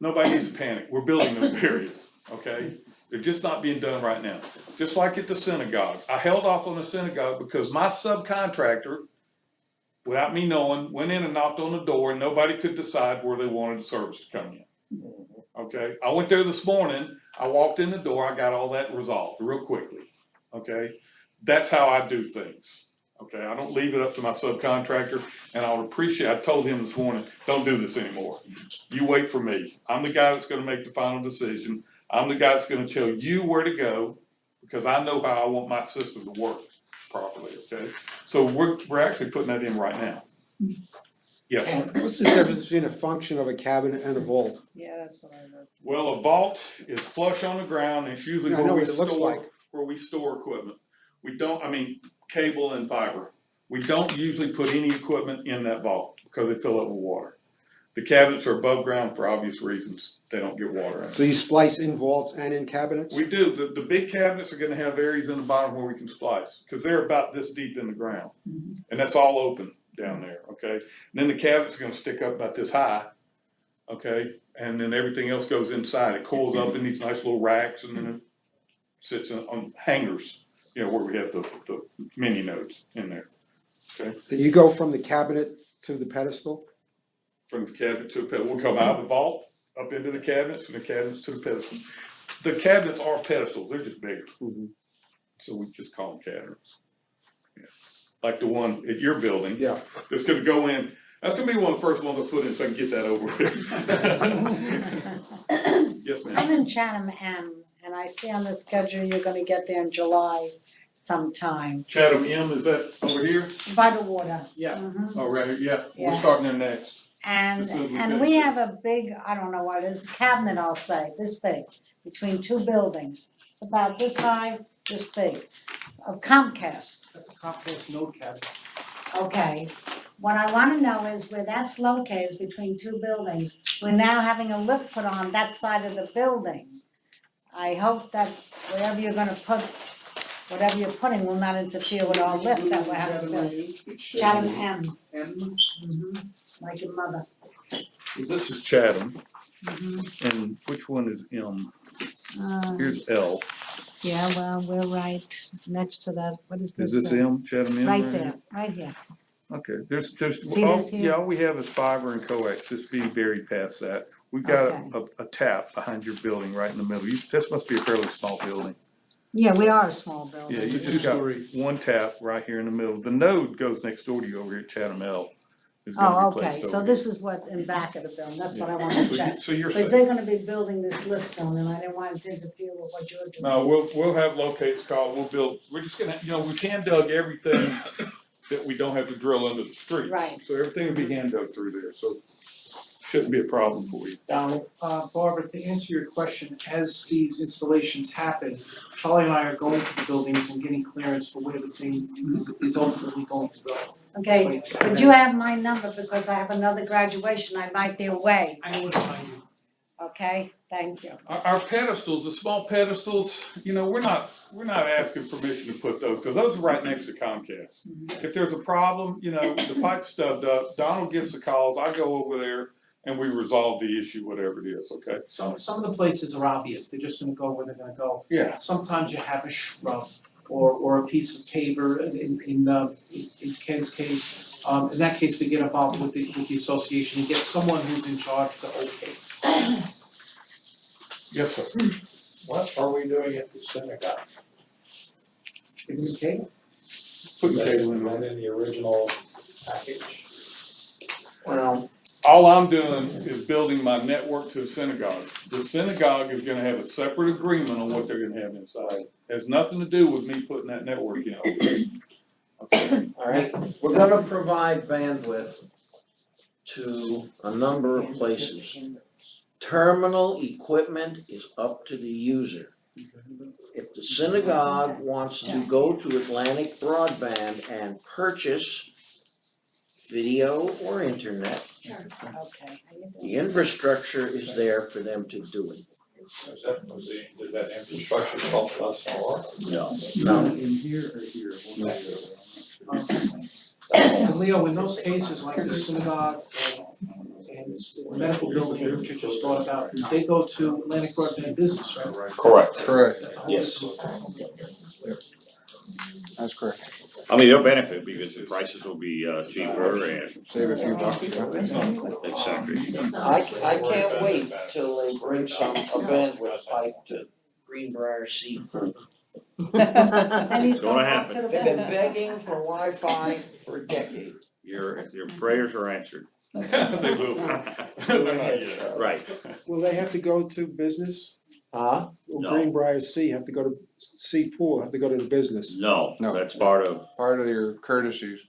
Speaker 1: nobody needs to panic. We're building those areas, okay? They're just not being done right now. Just like at the synagogue. I held off on the synagogue because my subcontractor, without me knowing, went in and knocked on the door and nobody could decide where they wanted the service to come in. Okay, I went there this morning, I walked in the door, I got all that resolved real quickly, okay? That's how I do things, okay? I don't leave it up to my subcontractor, and I would appreciate, I told him this morning, don't do this anymore. You wait for me. I'm the guy that's gonna make the final decision. I'm the guy that's gonna tell you where to go, because I know how I want my system to work properly, okay? So we're actually putting that in right now. Yes, sir.
Speaker 7: What's the difference between a function of a cabinet and a vault?
Speaker 11: Yeah, that's what I wrote.
Speaker 1: Well, a vault is flush on the ground, and it's usually
Speaker 7: I know
Speaker 1: where we
Speaker 7: what it looks
Speaker 1: store,
Speaker 7: like.
Speaker 1: where we store equipment. We don't, cable and fiber. We don't usually put any equipment in that vault because they fill up with water. The cabinets are above ground for obvious reasons. They don't get water in.
Speaker 7: So you splice in vaults and in cabinets?
Speaker 1: We do. The big cabinets are gonna have areas in the bottom where we can splice, because they're about this deep in the ground. And that's all open down there, okay? And then the cabinets are gonna stick up about this high, okay? And then everything else goes inside. It coils up in these nice little racks, and then it sits on hangers, where we have the mini nodes in there, okay?
Speaker 7: And you go from the cabinet to the pedestal?
Speaker 1: From the cabinet to the pedestal. We'll come out of the vault, up into the cabinets, from the cabinets to the pedestal. The cabinets are pedestals, they're just bigger. So we just call them cabinets. Yeah. Like the one at your building.
Speaker 7: Yeah.
Speaker 1: That's gonna go in, that's gonna be one of the first ones I put in, so I can get that over with. Yes, ma'am.
Speaker 3: I'm in Chatham M, and I see on the schedule you're gonna get there in July sometime,
Speaker 1: Chatham M, is that over here?
Speaker 3: by the water.
Speaker 1: Yeah.
Speaker 3: Mhm.
Speaker 1: Oh, right, here, yeah, we're
Speaker 3: Yeah.
Speaker 1: starting there next.
Speaker 3: And,
Speaker 1: As soon as we
Speaker 3: and
Speaker 1: finish
Speaker 3: we
Speaker 1: it.
Speaker 3: have a big, I don't know what it is, cabinet, I'll say, this big, between two buildings. It's about this high, this big, of Comcast.
Speaker 9: That's a Comcast node cabinet.
Speaker 3: Okay, what I wanna know is where that's located between two buildings, we're now having a lift put on that side of the building. I hope that wherever you're gonna put, whatever you're putting will not interfere with our lift that we're having built. Chatham M, like your mother.
Speaker 1: This is Chatham,
Speaker 3: Mhm.
Speaker 1: and which one is M?
Speaker 3: Uh,
Speaker 1: Here's L.
Speaker 3: Yeah, well, we're right next to that, what is this?
Speaker 1: Is this M, Chatham M?
Speaker 3: Right there, right here.
Speaker 1: Okay, there's,
Speaker 3: See this here?
Speaker 1: yeah, all we have is fiber and coax, just be buried past that. We've got a tap behind your building right in the middle. This must be a fairly small building.
Speaker 3: Yeah, we are a small building.
Speaker 1: Yeah, you just got one tap right here in the middle. The node goes next door to you over here at Chatham L. Is gonna
Speaker 3: Oh,
Speaker 1: be placed
Speaker 3: okay,
Speaker 1: over
Speaker 3: so
Speaker 1: here.
Speaker 3: this is what in back of the building, that's what I wanted to check.
Speaker 1: So you're
Speaker 3: Because
Speaker 1: safe.
Speaker 3: they're gonna be building this lift zone and I didn't want it to interfere with what you're doing.
Speaker 1: No, we'll have locates called, we'll build, we're just gonna, we hand dug everything that we don't have to drill into the street.
Speaker 3: Right.
Speaker 1: So everything will be hand dug through there, so shouldn't be a problem for you.
Speaker 5: Donald,
Speaker 9: Barbara, to answer your question, as these installations happen, Charlie and I are going to the buildings and getting clearance for where the thing is ultimately going to go.
Speaker 3: Okay, would you have my number because I have another graduation, I might be away,
Speaker 9: I know where to find you.
Speaker 3: okay? Thank you.
Speaker 1: Our pedestals, the small pedestals, we're not asking permission to put those, cause those are right next to Comcast. If there's a problem, the pipe's stubbed up, Donald gets the calls, I go over there and we resolve the issue, whatever it is, okay?
Speaker 9: Some of the places are obvious, they're just gonna go where they're gonna go.
Speaker 1: Yeah.
Speaker 9: Sometimes you have a shrub or a piece of paver in Ken's case. In that case, we get involved with the association and get someone who's in charge to okay.
Speaker 1: Yes, sir.
Speaker 6: What are we doing at the synagogue?
Speaker 9: Give them a cable.
Speaker 1: Putting cable in
Speaker 6: That
Speaker 1: there.
Speaker 6: in the original package?
Speaker 5: well,
Speaker 1: All I'm doing is building my network to the synagogue. The synagogue is gonna have a separate agreement on what they're gonna have inside. Has nothing to do with me putting that network in. Okay?
Speaker 5: alright, we're gonna provide bandwidth to a number of places. Terminal equipment is up to the user. If the synagogue wants to go to Atlantic Broadband and purchase video or internet,
Speaker 3: Okay.
Speaker 5: the infrastructure is there for them to do it.
Speaker 6: Does that infrastructure cost us more?
Speaker 5: No,
Speaker 1: In here or here?
Speaker 9: And Leo, in those cases like the synagogue and the medical building, which you just thought about, they go to Atlantic Broadband Business, right?
Speaker 6: Correct.
Speaker 2: Correct,
Speaker 9: That's a whole
Speaker 5: Yes.
Speaker 2: that's correct.
Speaker 8: They'll benefit because the prices will be cheaper and
Speaker 2: Save a few bucks, yeah.
Speaker 8: exactly.
Speaker 5: I can't wait till they bring a bandwidth pipe to Greenbrier C.
Speaker 3: Then he's
Speaker 8: It's gonna
Speaker 3: going back to the
Speaker 5: They've been
Speaker 3: building.
Speaker 5: begging for Wi-Fi for a decade.
Speaker 8: Your prayers are answered.
Speaker 1: They will.
Speaker 5: Go ahead, Charlie.
Speaker 8: Right.
Speaker 7: Will they have to go to business?
Speaker 5: Huh?
Speaker 7: Will
Speaker 8: No.
Speaker 7: Greenbrier C have to go to C Pool, have to go to the business?
Speaker 8: No,
Speaker 2: No.
Speaker 8: that's part of,
Speaker 2: Part of your courtesies.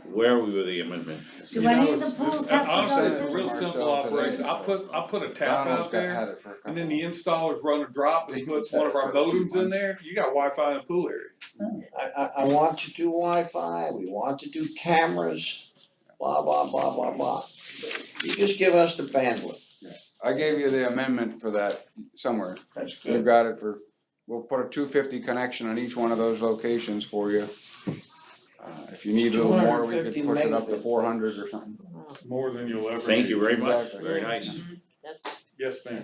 Speaker 8: Where are we with the amendment?
Speaker 3: Do any of the pools have to go
Speaker 1: Honestly,
Speaker 3: to
Speaker 1: it's a real
Speaker 3: business?
Speaker 1: simple operation. I put a tap
Speaker 2: Donald's
Speaker 1: out
Speaker 2: got,
Speaker 1: there,
Speaker 2: had it for a
Speaker 1: and
Speaker 2: couple.
Speaker 1: then the installers run a drop and put one of our modems in there. You got Wi-Fi in the pool area.
Speaker 5: I want to do Wi-Fi, we want to do cameras, blah, blah, blah, blah, blah. You just give us the bandwidth,
Speaker 2: I gave you the amendment for that somewhere.
Speaker 5: that's
Speaker 2: We've
Speaker 5: good.
Speaker 2: got it for, we'll put a 250 connection on each one of those locations for you. If you need a little more, we could
Speaker 5: 250
Speaker 2: push it up to
Speaker 5: megabits.
Speaker 2: 400 or something.
Speaker 1: More than you'll ever
Speaker 8: Thank
Speaker 1: need.
Speaker 8: you very much,
Speaker 2: Exactly.
Speaker 8: very nice.
Speaker 4: That's,
Speaker 1: Yes, ma'am.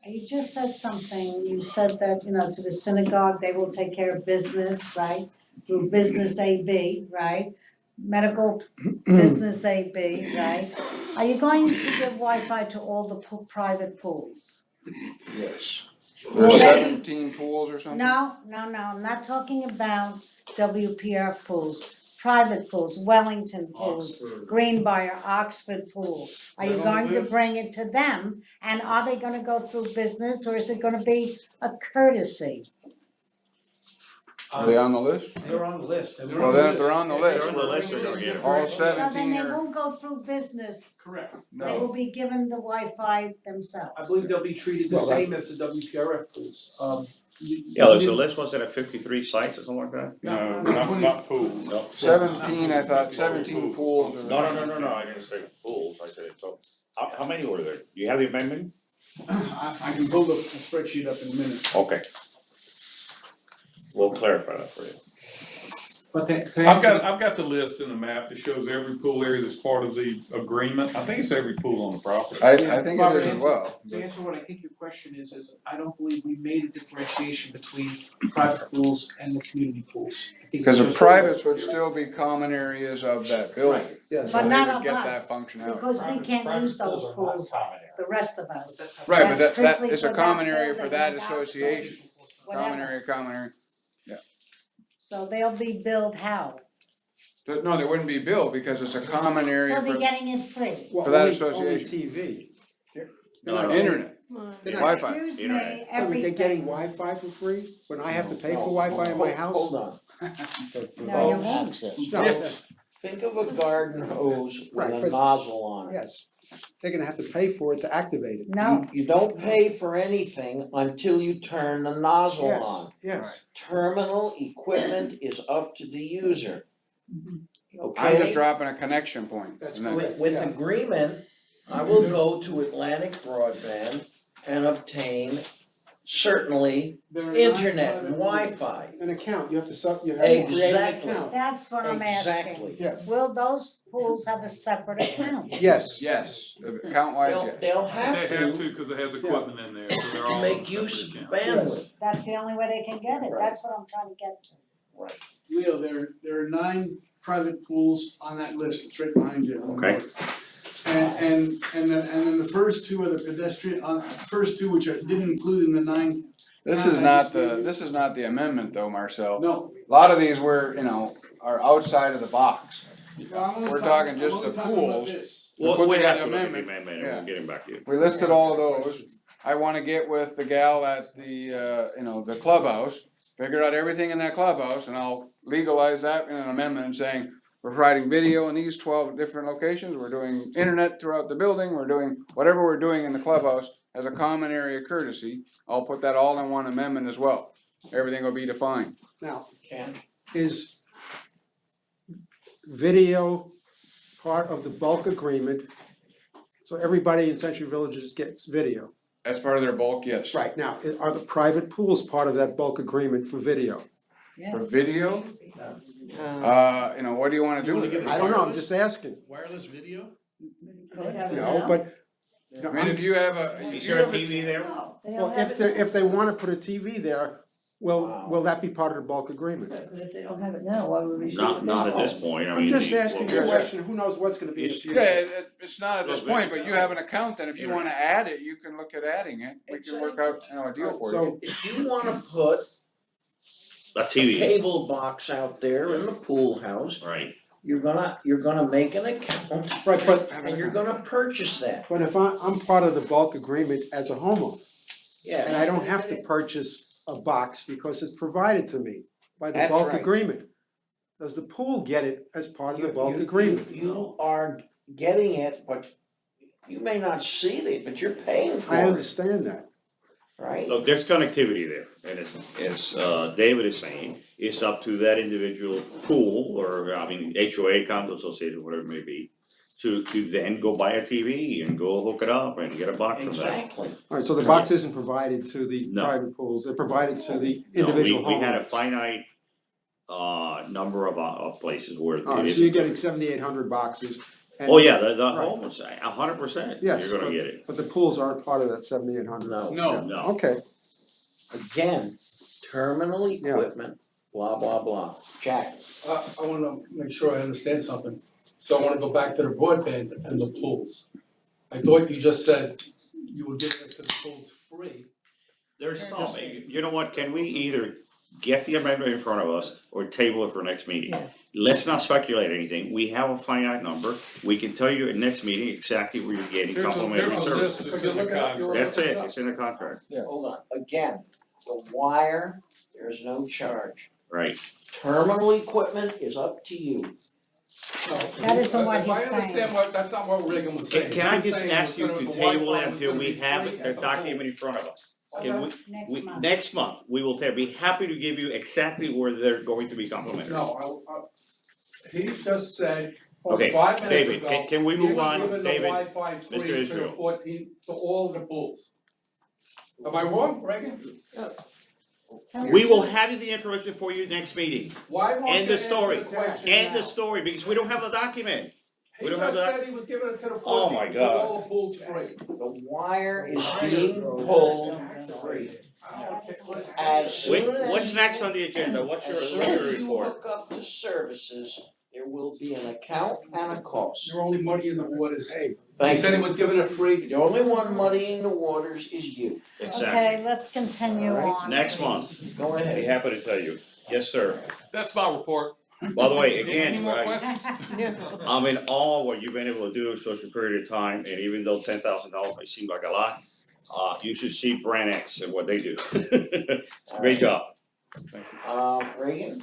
Speaker 3: You just said something, you said that, to the synagogue, they will take care of business, right? Through business AB, right? Medical business AB, right? Are you going to give Wi-Fi to all the private pools?
Speaker 2: Yes.
Speaker 3: Will
Speaker 2: There's
Speaker 3: they-
Speaker 2: 17 pools or something?
Speaker 3: No, I'm not talking about WPF pools, private pools, Wellington pools, Greenbrier, Oxford pool. Are you
Speaker 1: They're on
Speaker 3: going
Speaker 1: the
Speaker 3: to
Speaker 1: list?
Speaker 3: bring it to them? And are they gonna go through business or is it gonna be a courtesy?
Speaker 2: Are they on the list?
Speaker 9: They're on the list. and they're
Speaker 2: Well,
Speaker 9: on the
Speaker 2: then if they're on the list,
Speaker 8: They're on the list, they're gonna get it.
Speaker 2: all
Speaker 3: So then
Speaker 2: 17
Speaker 3: they
Speaker 2: are,
Speaker 3: won't go through business,
Speaker 9: Correct.
Speaker 3: they will be given the Wi-Fi themselves.
Speaker 9: I believe they'll be treated the
Speaker 10: Well,
Speaker 9: same as the WPRF pools.
Speaker 8: Yeah, there's a list, was that at 53 sites or something like that?
Speaker 1: No, not pools.
Speaker 8: No.
Speaker 2: 17, I thought 17 pools. or-
Speaker 8: No, I didn't say pools, I said, so, how many were there? Do you have the amendment?
Speaker 10: I can pull the spreadsheet up in a minute.
Speaker 8: Okay. We'll clarify that for you.
Speaker 9: But to
Speaker 1: I've
Speaker 9: answer,
Speaker 1: got the list in the map that shows every pool area that's part of the agreement. I think it's every pool on the property.
Speaker 2: I think it
Speaker 9: Robert,
Speaker 2: is as well.
Speaker 9: to answer what I think your question is I don't believe we made a differentiation between private pools and the community pools. I think
Speaker 2: Because
Speaker 9: it's
Speaker 2: the
Speaker 9: just-
Speaker 2: privates would still be common areas of that building.
Speaker 10: Yes.
Speaker 3: But
Speaker 2: So
Speaker 3: not
Speaker 2: they would
Speaker 3: of
Speaker 2: get
Speaker 3: us,
Speaker 2: that functionality.
Speaker 3: Because we can't use those pools, the rest of us.
Speaker 9: That's how-
Speaker 2: Right, but
Speaker 3: That's
Speaker 2: that,
Speaker 3: strictly
Speaker 2: it's a
Speaker 3: for that
Speaker 2: common area for
Speaker 3: building
Speaker 2: that
Speaker 3: without
Speaker 2: association. Common
Speaker 3: Whatever.
Speaker 2: area.
Speaker 3: So they'll be billed how?
Speaker 2: No, they wouldn't be billed because it's a common area
Speaker 3: So they're
Speaker 2: for
Speaker 3: getting it free.
Speaker 2: For that association.
Speaker 10: TV.
Speaker 8: No,
Speaker 2: internet, Wi-Fi.
Speaker 3: Excuse me,
Speaker 8: Internet.
Speaker 3: everything.
Speaker 10: Wi-Fi for free when I have to pay
Speaker 5: No,
Speaker 10: for Wi-Fi in my
Speaker 5: hold-
Speaker 10: house?
Speaker 5: Hold on.
Speaker 3: No, you won't.
Speaker 5: Access.
Speaker 10: No,
Speaker 5: Think of a garden hose
Speaker 10: Right,
Speaker 5: with a
Speaker 10: but-
Speaker 5: nozzle on it.
Speaker 10: yes, they're gonna have to pay for it to activate it.
Speaker 3: No,
Speaker 5: You don't pay for anything until you turn the nozzle
Speaker 10: Yes,
Speaker 5: on.
Speaker 10: yes.
Speaker 5: Terminal equipment is up to the user. Okay?
Speaker 2: I'm just dropping a connection point.
Speaker 10: That's
Speaker 2: and that-
Speaker 5: With
Speaker 10: Yeah.
Speaker 5: agreement, I will go to Atlantic Broadband and obtain certainly
Speaker 10: There are
Speaker 5: internet and
Speaker 10: 900
Speaker 5: Wi-Fi.
Speaker 10: An account, you have to you have to create an
Speaker 5: Exactly.
Speaker 10: account.
Speaker 3: that's what I'm asking.
Speaker 5: Exactly.
Speaker 10: Yes,
Speaker 3: Will those pools have a separate account?
Speaker 10: yes.
Speaker 2: Yes, account wise,
Speaker 5: They'll,
Speaker 2: yes.
Speaker 5: they'll
Speaker 1: They
Speaker 5: have
Speaker 1: have
Speaker 5: to
Speaker 1: to, cause it has equipment in there, so they're all on
Speaker 5: make
Speaker 1: separate
Speaker 5: use of
Speaker 1: accounts.
Speaker 5: bandwidth.
Speaker 3: That's the only way they can get it,
Speaker 5: Right.
Speaker 3: that's what I'm trying to get to.
Speaker 10: Leo, there are 9 private pools on that list, it's right behind you. on the
Speaker 8: Okay.
Speaker 10: board. And then the first 2 are the pedestrian, first 2 which didn't include in the 9.
Speaker 2: This is not the amendment though, Marcel.
Speaker 10: No.
Speaker 2: A lot of these were, are outside of the box.
Speaker 10: Well, I'm only
Speaker 2: We're talking just
Speaker 10: I'm only
Speaker 2: the
Speaker 10: talking about
Speaker 2: pools.
Speaker 10: this.
Speaker 8: We'll,
Speaker 2: Put
Speaker 8: we
Speaker 2: together
Speaker 8: have to look at the
Speaker 2: amendment.
Speaker 8: amendment, and
Speaker 2: Yeah.
Speaker 8: we'll get him back to you.
Speaker 2: We listed all of those. I wanna get with the gal at the, the clubhouse, figure out everything in that clubhouse, and I'll legalize that in an amendment saying, we're providing video in these 12 different locations, we're doing internet throughout the building, we're doing whatever we're doing in the clubhouse as a common area courtesy. I'll put that all in one amendment as well. Everything will be defined.
Speaker 10: Now,
Speaker 5: Ken?
Speaker 10: is video part of the bulk agreement? So everybody in Century Villages gets video.
Speaker 2: As part of their bulk, yes.
Speaker 10: Right, now, are the private pools part of that bulk agreement for video?
Speaker 2: For
Speaker 3: Yes.
Speaker 2: video,
Speaker 4: um,
Speaker 2: what do you wanna do with it?
Speaker 10: I don't know, I'm just asking.
Speaker 6: Wireless video?
Speaker 11: Could have it
Speaker 10: No,
Speaker 11: now.
Speaker 10: but,
Speaker 2: I mean, if you have a.
Speaker 8: Is there a TV there?
Speaker 11: They
Speaker 10: well,
Speaker 11: don't have
Speaker 10: if
Speaker 11: it
Speaker 10: they, if they wanna put a TV there,
Speaker 5: Wow.
Speaker 10: will that be part of the bulk agreement?
Speaker 11: now. But if they don't have it now, why would we? shoot
Speaker 8: Not,
Speaker 11: it
Speaker 8: not at
Speaker 11: now?
Speaker 8: this point, I
Speaker 10: I'm
Speaker 8: mean.
Speaker 10: just
Speaker 8: the-
Speaker 10: asking
Speaker 8: well,
Speaker 10: a question, who knows what's gonna be in the
Speaker 8: It's-
Speaker 10: future?
Speaker 2: It's not at this point, but you have an account, and if you wanna add it, you can look at adding it, we can work out, a deal for you.
Speaker 10: So,
Speaker 5: If you wanna put
Speaker 8: A
Speaker 5: a
Speaker 8: TV,
Speaker 5: cable box out there in the pool house,
Speaker 8: right,
Speaker 5: you're gonna make an account
Speaker 10: right, but,
Speaker 5: and you're gonna purchase that.
Speaker 10: but if I'm part of the bulk agreement as a homeowner, and
Speaker 5: Yeah,
Speaker 10: I don't have to purchase a box because it's provided to me by the
Speaker 5: That's
Speaker 10: bulk
Speaker 5: right.
Speaker 10: agreement.
Speaker 12: Does the pool get it as part of the
Speaker 5: You-
Speaker 12: bulk
Speaker 5: you-
Speaker 12: agreement?
Speaker 5: You are getting it, but you may not see it, but you're paying for
Speaker 12: I
Speaker 5: it,
Speaker 12: understand that.
Speaker 5: right?
Speaker 8: Look, there's connectivity there, and as David is saying, it's up to that individual pool, or, I mean, HOA, condo association, whatever it may be, to then go buy a TV and go hook it up and get a box from that.
Speaker 5: Exactly.
Speaker 12: Alright, so the box isn't provided to the
Speaker 8: No.
Speaker 12: private pools, they're provided to the
Speaker 8: No,
Speaker 12: individual homeowners.
Speaker 8: we had a finite, number of places where it
Speaker 12: Alright,
Speaker 8: is.
Speaker 12: so you're getting 7,800 boxes. And-
Speaker 8: Oh, yeah, the
Speaker 12: Right.
Speaker 8: home is 100%,
Speaker 12: Yes,
Speaker 8: you're gonna
Speaker 12: but,
Speaker 8: get it.
Speaker 12: but the pools aren't part of that 7,800.
Speaker 5: No,
Speaker 8: No,
Speaker 12: Okay,
Speaker 5: again, terminal equipment, blah, blah, blah. Jack,
Speaker 10: I wanna make sure I understand something, so I wanna go back to the broadband and the pools. I thought you just said you were giving it to the pools free.
Speaker 8: there's some, you know what, can we either get the amendment in front of us or table it for next meeting?
Speaker 4: Yeah.
Speaker 8: Let's not speculate anything, we have a finite number, we can tell you at next meeting exactly where you're getting
Speaker 1: There's
Speaker 8: complimentary
Speaker 1: a
Speaker 8: service.
Speaker 1: list that's in the contract.
Speaker 8: That's it, it's in the contract,
Speaker 5: hold on, again, the wire, there's no charge.
Speaker 8: right?
Speaker 5: Terminal equipment is up to you.
Speaker 3: That isn't what
Speaker 9: If I
Speaker 3: he's saying.
Speaker 9: understand what, that's not what Reagan was saying.
Speaker 8: Can I
Speaker 9: He was
Speaker 8: just
Speaker 9: saying
Speaker 8: ask you
Speaker 9: it was
Speaker 8: to
Speaker 9: gonna- the
Speaker 8: table
Speaker 9: Wi-Fi
Speaker 8: it
Speaker 9: was
Speaker 8: until
Speaker 9: gonna
Speaker 8: we
Speaker 9: be
Speaker 8: have
Speaker 9: free
Speaker 8: the
Speaker 9: at the
Speaker 8: document
Speaker 9: pool.
Speaker 8: in front of us? Can
Speaker 3: Next month.
Speaker 8: next month, we will be happy to give you exactly where they're going to be complimentary.
Speaker 9: No, he just said,
Speaker 8: Okay,
Speaker 9: 5 minutes
Speaker 8: David,
Speaker 9: ago,
Speaker 8: can we move on?
Speaker 9: he was giving the
Speaker 8: David,
Speaker 9: Wi-Fi
Speaker 8: Mr.
Speaker 9: free to the
Speaker 8: Israel.
Speaker 9: 14, to all the pools. Am I wrong, Reagan?
Speaker 8: We will have you the information for you next meeting,
Speaker 9: Why won't
Speaker 8: End
Speaker 9: you
Speaker 8: the
Speaker 9: answer
Speaker 8: story.
Speaker 9: the question
Speaker 8: end
Speaker 9: now?
Speaker 8: the story, because we don't have the document.
Speaker 9: He
Speaker 8: we don't
Speaker 9: just
Speaker 8: have that-
Speaker 9: said he was giving it to the
Speaker 8: Oh
Speaker 9: 14,
Speaker 8: my
Speaker 9: to
Speaker 8: God.
Speaker 9: all the pools free.
Speaker 5: The wire is being pulled free. As soon as
Speaker 8: What's
Speaker 5: you-
Speaker 8: next on the agenda, what's your
Speaker 5: As soon as you
Speaker 8: report?
Speaker 5: hook up to services, there will be an account and a cost.
Speaker 9: You're only muddying the waters. He
Speaker 5: Thank
Speaker 9: said he
Speaker 5: you.
Speaker 9: was giving it free.
Speaker 5: The only one muddying the waters is you.
Speaker 8: Exactly,
Speaker 3: Okay, let's continue
Speaker 5: Alright,
Speaker 3: on.
Speaker 8: next month,
Speaker 5: Go
Speaker 8: I'll be
Speaker 5: ahead.
Speaker 8: happy to tell you, yes, sir.
Speaker 1: That's my report.
Speaker 8: By the way,
Speaker 1: Any
Speaker 8: again,
Speaker 1: more
Speaker 8: right,
Speaker 1: questions?
Speaker 8: I'm in awe of what you've been able to do in such a period of time, and even though $10,000 may seem like a lot, you should see Brand X and what they do. Great job.
Speaker 5: Reagan,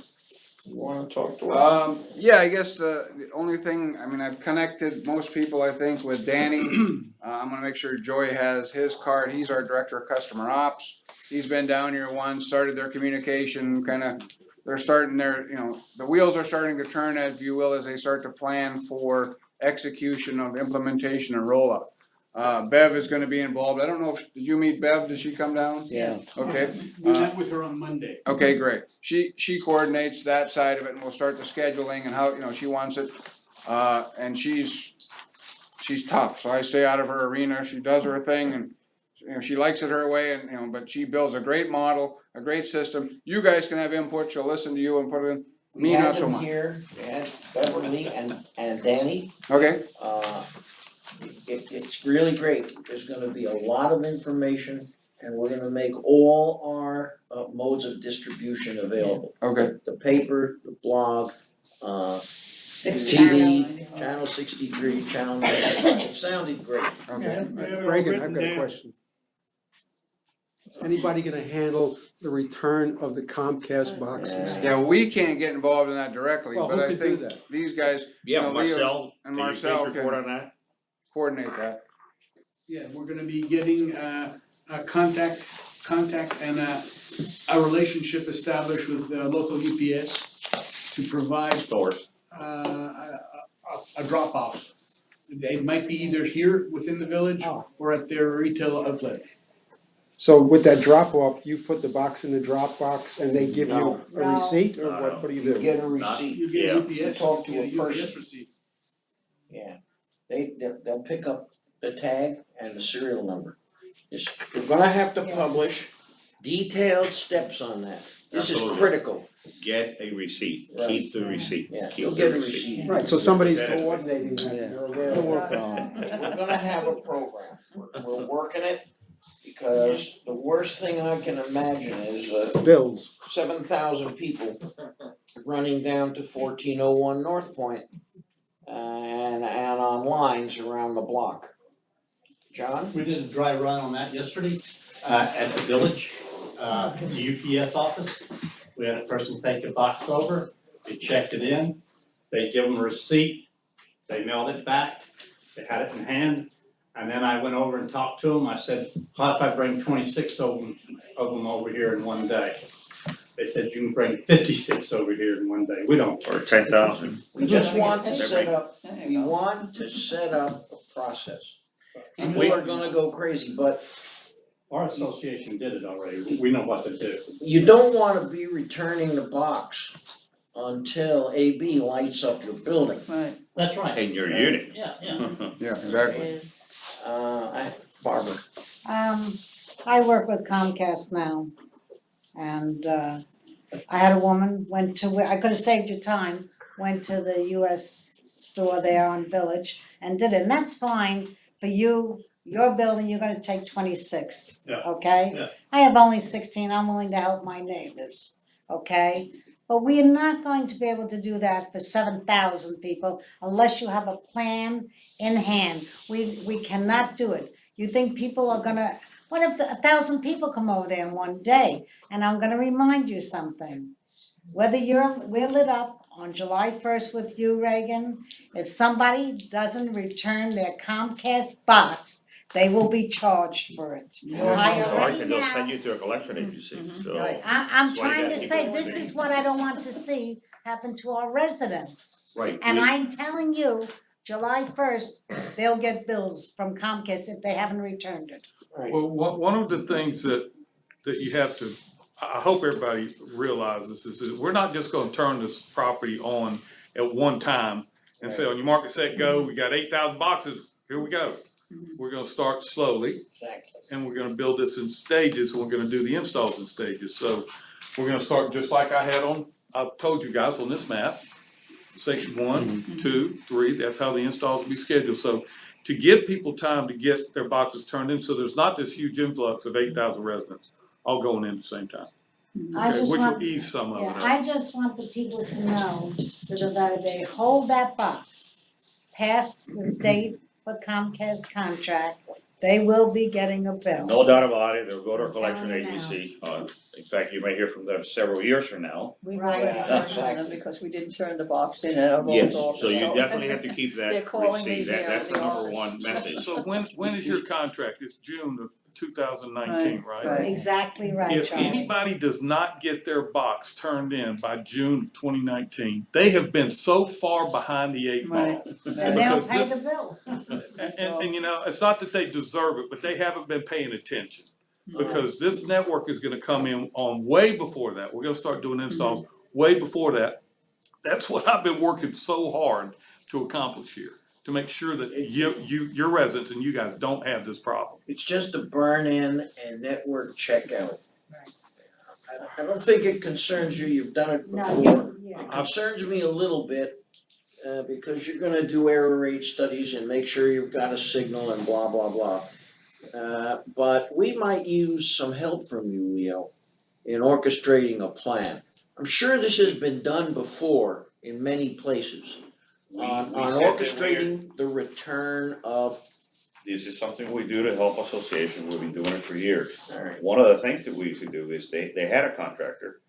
Speaker 5: you wanna talk to us?
Speaker 2: Yeah, I guess the only thing, I mean, I've connected most people, I think, with Danny. I'm gonna make sure Joy has his card, he's our Director of Customer Ops. He's been down here once, started their communication, kinda, they're starting their, the wheels are starting to turn, if you will, as they start to plan for execution of implementation and rollout. Bev is gonna be involved, I don't know if, did you meet Bev, did she come down?
Speaker 5: Yeah.
Speaker 2: Okay.
Speaker 10: We met with her on Monday.
Speaker 2: Okay, great. She coordinates that side of it and we'll start the scheduling and how, she wants it. And she's tough, so I stay out of her arena. She does her thing and, she likes it her way and, but she builds a great model, a great system. You guys can have input, she'll listen to you and put it in.
Speaker 5: We
Speaker 2: Me,
Speaker 5: had
Speaker 2: not so
Speaker 5: them
Speaker 2: much.
Speaker 5: here, we had Beverly and Danny.
Speaker 2: Okay,
Speaker 5: It's really great, there's gonna be a lot of information, and we're gonna make all our modes of distribution available.
Speaker 2: okay.
Speaker 5: The paper, the blog,
Speaker 11: Six
Speaker 5: TV,
Speaker 11: channel.
Speaker 5: Channel 63, Channel 95, it sounded great.
Speaker 2: Okay.
Speaker 12: Reagan, I've got a question. Is anybody gonna handle the return of the Comcast boxes?
Speaker 2: Yeah, we can't get involved in that directly,
Speaker 12: Well,
Speaker 2: but
Speaker 12: who
Speaker 2: I
Speaker 12: could do
Speaker 2: think
Speaker 12: that?
Speaker 2: these guys
Speaker 8: Yeah,
Speaker 2: Leo
Speaker 8: Marcel,
Speaker 2: and
Speaker 8: can you please
Speaker 2: Marcel
Speaker 8: report
Speaker 2: can-
Speaker 8: on that?
Speaker 2: coordinate that.
Speaker 10: Yeah, we're gonna be getting a contact and a relationship established with local UPS to provide
Speaker 8: Stores.
Speaker 10: a drop off. They might be either here within the village or at their retail outlet.
Speaker 12: So with that drop off, you put the box in the drop box and they give you
Speaker 5: No.
Speaker 12: a receipt or what do you
Speaker 5: You
Speaker 12: do?
Speaker 5: get a receipt,
Speaker 10: You get
Speaker 8: Yeah.
Speaker 10: a UPS,
Speaker 5: Talk to
Speaker 10: you
Speaker 5: a
Speaker 10: get a UPS
Speaker 5: person.
Speaker 10: receipt.
Speaker 5: yeah. They'll pick up the tag and the serial number. We're gonna have to publish detailed steps on that. This is
Speaker 8: Absolutely.
Speaker 5: critical.
Speaker 8: Get a receipt,
Speaker 5: Right.
Speaker 8: keep the receipt,
Speaker 5: Yeah,
Speaker 8: keep
Speaker 5: you'll
Speaker 8: the
Speaker 5: get a
Speaker 8: receipt.
Speaker 5: receipt.
Speaker 12: Right, so somebody's
Speaker 8: Yeah.
Speaker 12: coordinating that, you're aware of it.
Speaker 5: We're gonna have a program, we're working it, because the worst thing I can imagine is
Speaker 12: Bills.
Speaker 5: 7,000 people running down to 1401 North Point and on lines around the block. John?
Speaker 13: We did a dry run on that yesterday, at the village, the UPS office. We had a person take a box over, they checked it in, they give them a receipt, they mailed it back, they had it in hand. And then I went over and talked to them, I said, how if I bring 26 of them over here in one day? They said, you can bring 56 over here in one day, we don't.
Speaker 8: Or 10,000.
Speaker 5: We just want to set up,
Speaker 11: There
Speaker 5: we
Speaker 11: you go.
Speaker 5: want to set up a process.
Speaker 13: And
Speaker 5: People are gonna go crazy, but
Speaker 13: our association did it already, we know what to do.
Speaker 5: you don't wanna be returning the box until AB lights up your building.
Speaker 11: Right.
Speaker 13: That's right.
Speaker 8: In your unit.
Speaker 13: Yeah, yeah.
Speaker 2: Yeah, exactly.
Speaker 5: Barbara,
Speaker 3: I work with Comcast now. And, I had a woman, went to, I could have saved you time, went to the US store there on Village and did it, and that's fine for you, your building, you're gonna take 26,
Speaker 13: Yeah.
Speaker 3: okay?
Speaker 13: Yeah.
Speaker 3: I have only 16, I'm willing to help my neighbors, okay? But we are not going to be able to do that for 7,000 people unless you have a plan in hand. We cannot do it. You think people are gonna, what if 1,000 people come over there in one day? And I'm gonna remind you something. Whether we're lit up on July 1st with you, Reagan, if somebody doesn't return their Comcast box, they will be charged for it. I
Speaker 8: Or I
Speaker 3: already
Speaker 8: can, they'll
Speaker 3: now.
Speaker 8: send you to a collection agency, so.
Speaker 11: Right.
Speaker 3: I'm
Speaker 8: That's why you
Speaker 3: trying
Speaker 8: gotta
Speaker 3: to
Speaker 8: keep
Speaker 3: say,
Speaker 8: it
Speaker 3: this
Speaker 8: moving.
Speaker 3: is what I don't want to see happen to our residents.
Speaker 8: Right.
Speaker 3: And
Speaker 8: we-
Speaker 3: I'm telling you, July 1st, they'll get bills from Comcast if they haven't returned it.
Speaker 1: Well, one of the things that you have to, I hope everybody realizes is that we're not just gonna turn this property on at one time and say, on your market, set, go, we got 8,000 boxes, here we go. We're gonna start slowly,
Speaker 5: exactly.
Speaker 1: and we're gonna build this in stages, and we're gonna do the installs in stages. So we're gonna start just like I had on, I've told you guys on this map, section 1, 2, 3, that's how the installs will be scheduled. So to give people time to get their boxes turned in, so there's not this huge influx of 8,000 residents all going in at the same time.
Speaker 3: I
Speaker 1: Okay,
Speaker 3: just
Speaker 1: which
Speaker 3: want-
Speaker 1: will ease some of
Speaker 3: Yeah,
Speaker 1: it up.
Speaker 3: I just want the people to know that if they hold that box past the date for Comcast contract, they will be getting a bill.
Speaker 8: No doubt about it, they'll go to a
Speaker 3: I'm
Speaker 8: collection
Speaker 3: telling you now.
Speaker 8: agency, in fact, you may hear from them several years from now.
Speaker 11: We
Speaker 3: Right.
Speaker 11: already heard from them
Speaker 5: Exactly.
Speaker 11: because we didn't turn the box in at our vault
Speaker 8: Yes,
Speaker 11: office,
Speaker 8: so you definitely have to keep
Speaker 11: They're
Speaker 8: that
Speaker 11: calling me
Speaker 8: receipt,
Speaker 11: here
Speaker 8: that's
Speaker 11: in
Speaker 8: the
Speaker 11: the
Speaker 8: number
Speaker 11: office.
Speaker 8: one message.
Speaker 1: So when is your contract? It's June of 2019, right?
Speaker 11: Right.
Speaker 3: Exactly right,
Speaker 1: If
Speaker 3: Charlie.
Speaker 1: anybody does not get their box turned in by June of 2019, they have been so far behind the 8 ball.
Speaker 11: Right.
Speaker 3: Then they'll
Speaker 1: because
Speaker 3: pay
Speaker 1: this-
Speaker 3: the bill.
Speaker 1: And you know, it's not that they deserve it, but they haven't been paying attention. Because this network is gonna come in on way before that, we're gonna start doing installs way before that. That's what I've been working so hard to accomplish here, to make sure that your residents and you guys don't have this problem.
Speaker 5: It's just a burn in and network checkout. I don't think it concerns you, you've done it
Speaker 3: No,
Speaker 5: before.
Speaker 3: yeah.
Speaker 5: It concerns me a little bit, because you're gonna do error rate studies and make sure you've got a signal and blah, blah, blah. But we might use some help from you, Leo, in orchestrating a plan. I'm sure this has been done before in many places. On
Speaker 8: We said that we're-
Speaker 5: orchestrating the return of,
Speaker 8: This is something we do to help association, we've been doing it for years.
Speaker 5: alright,
Speaker 8: One of the things that we used to do is they had a contractor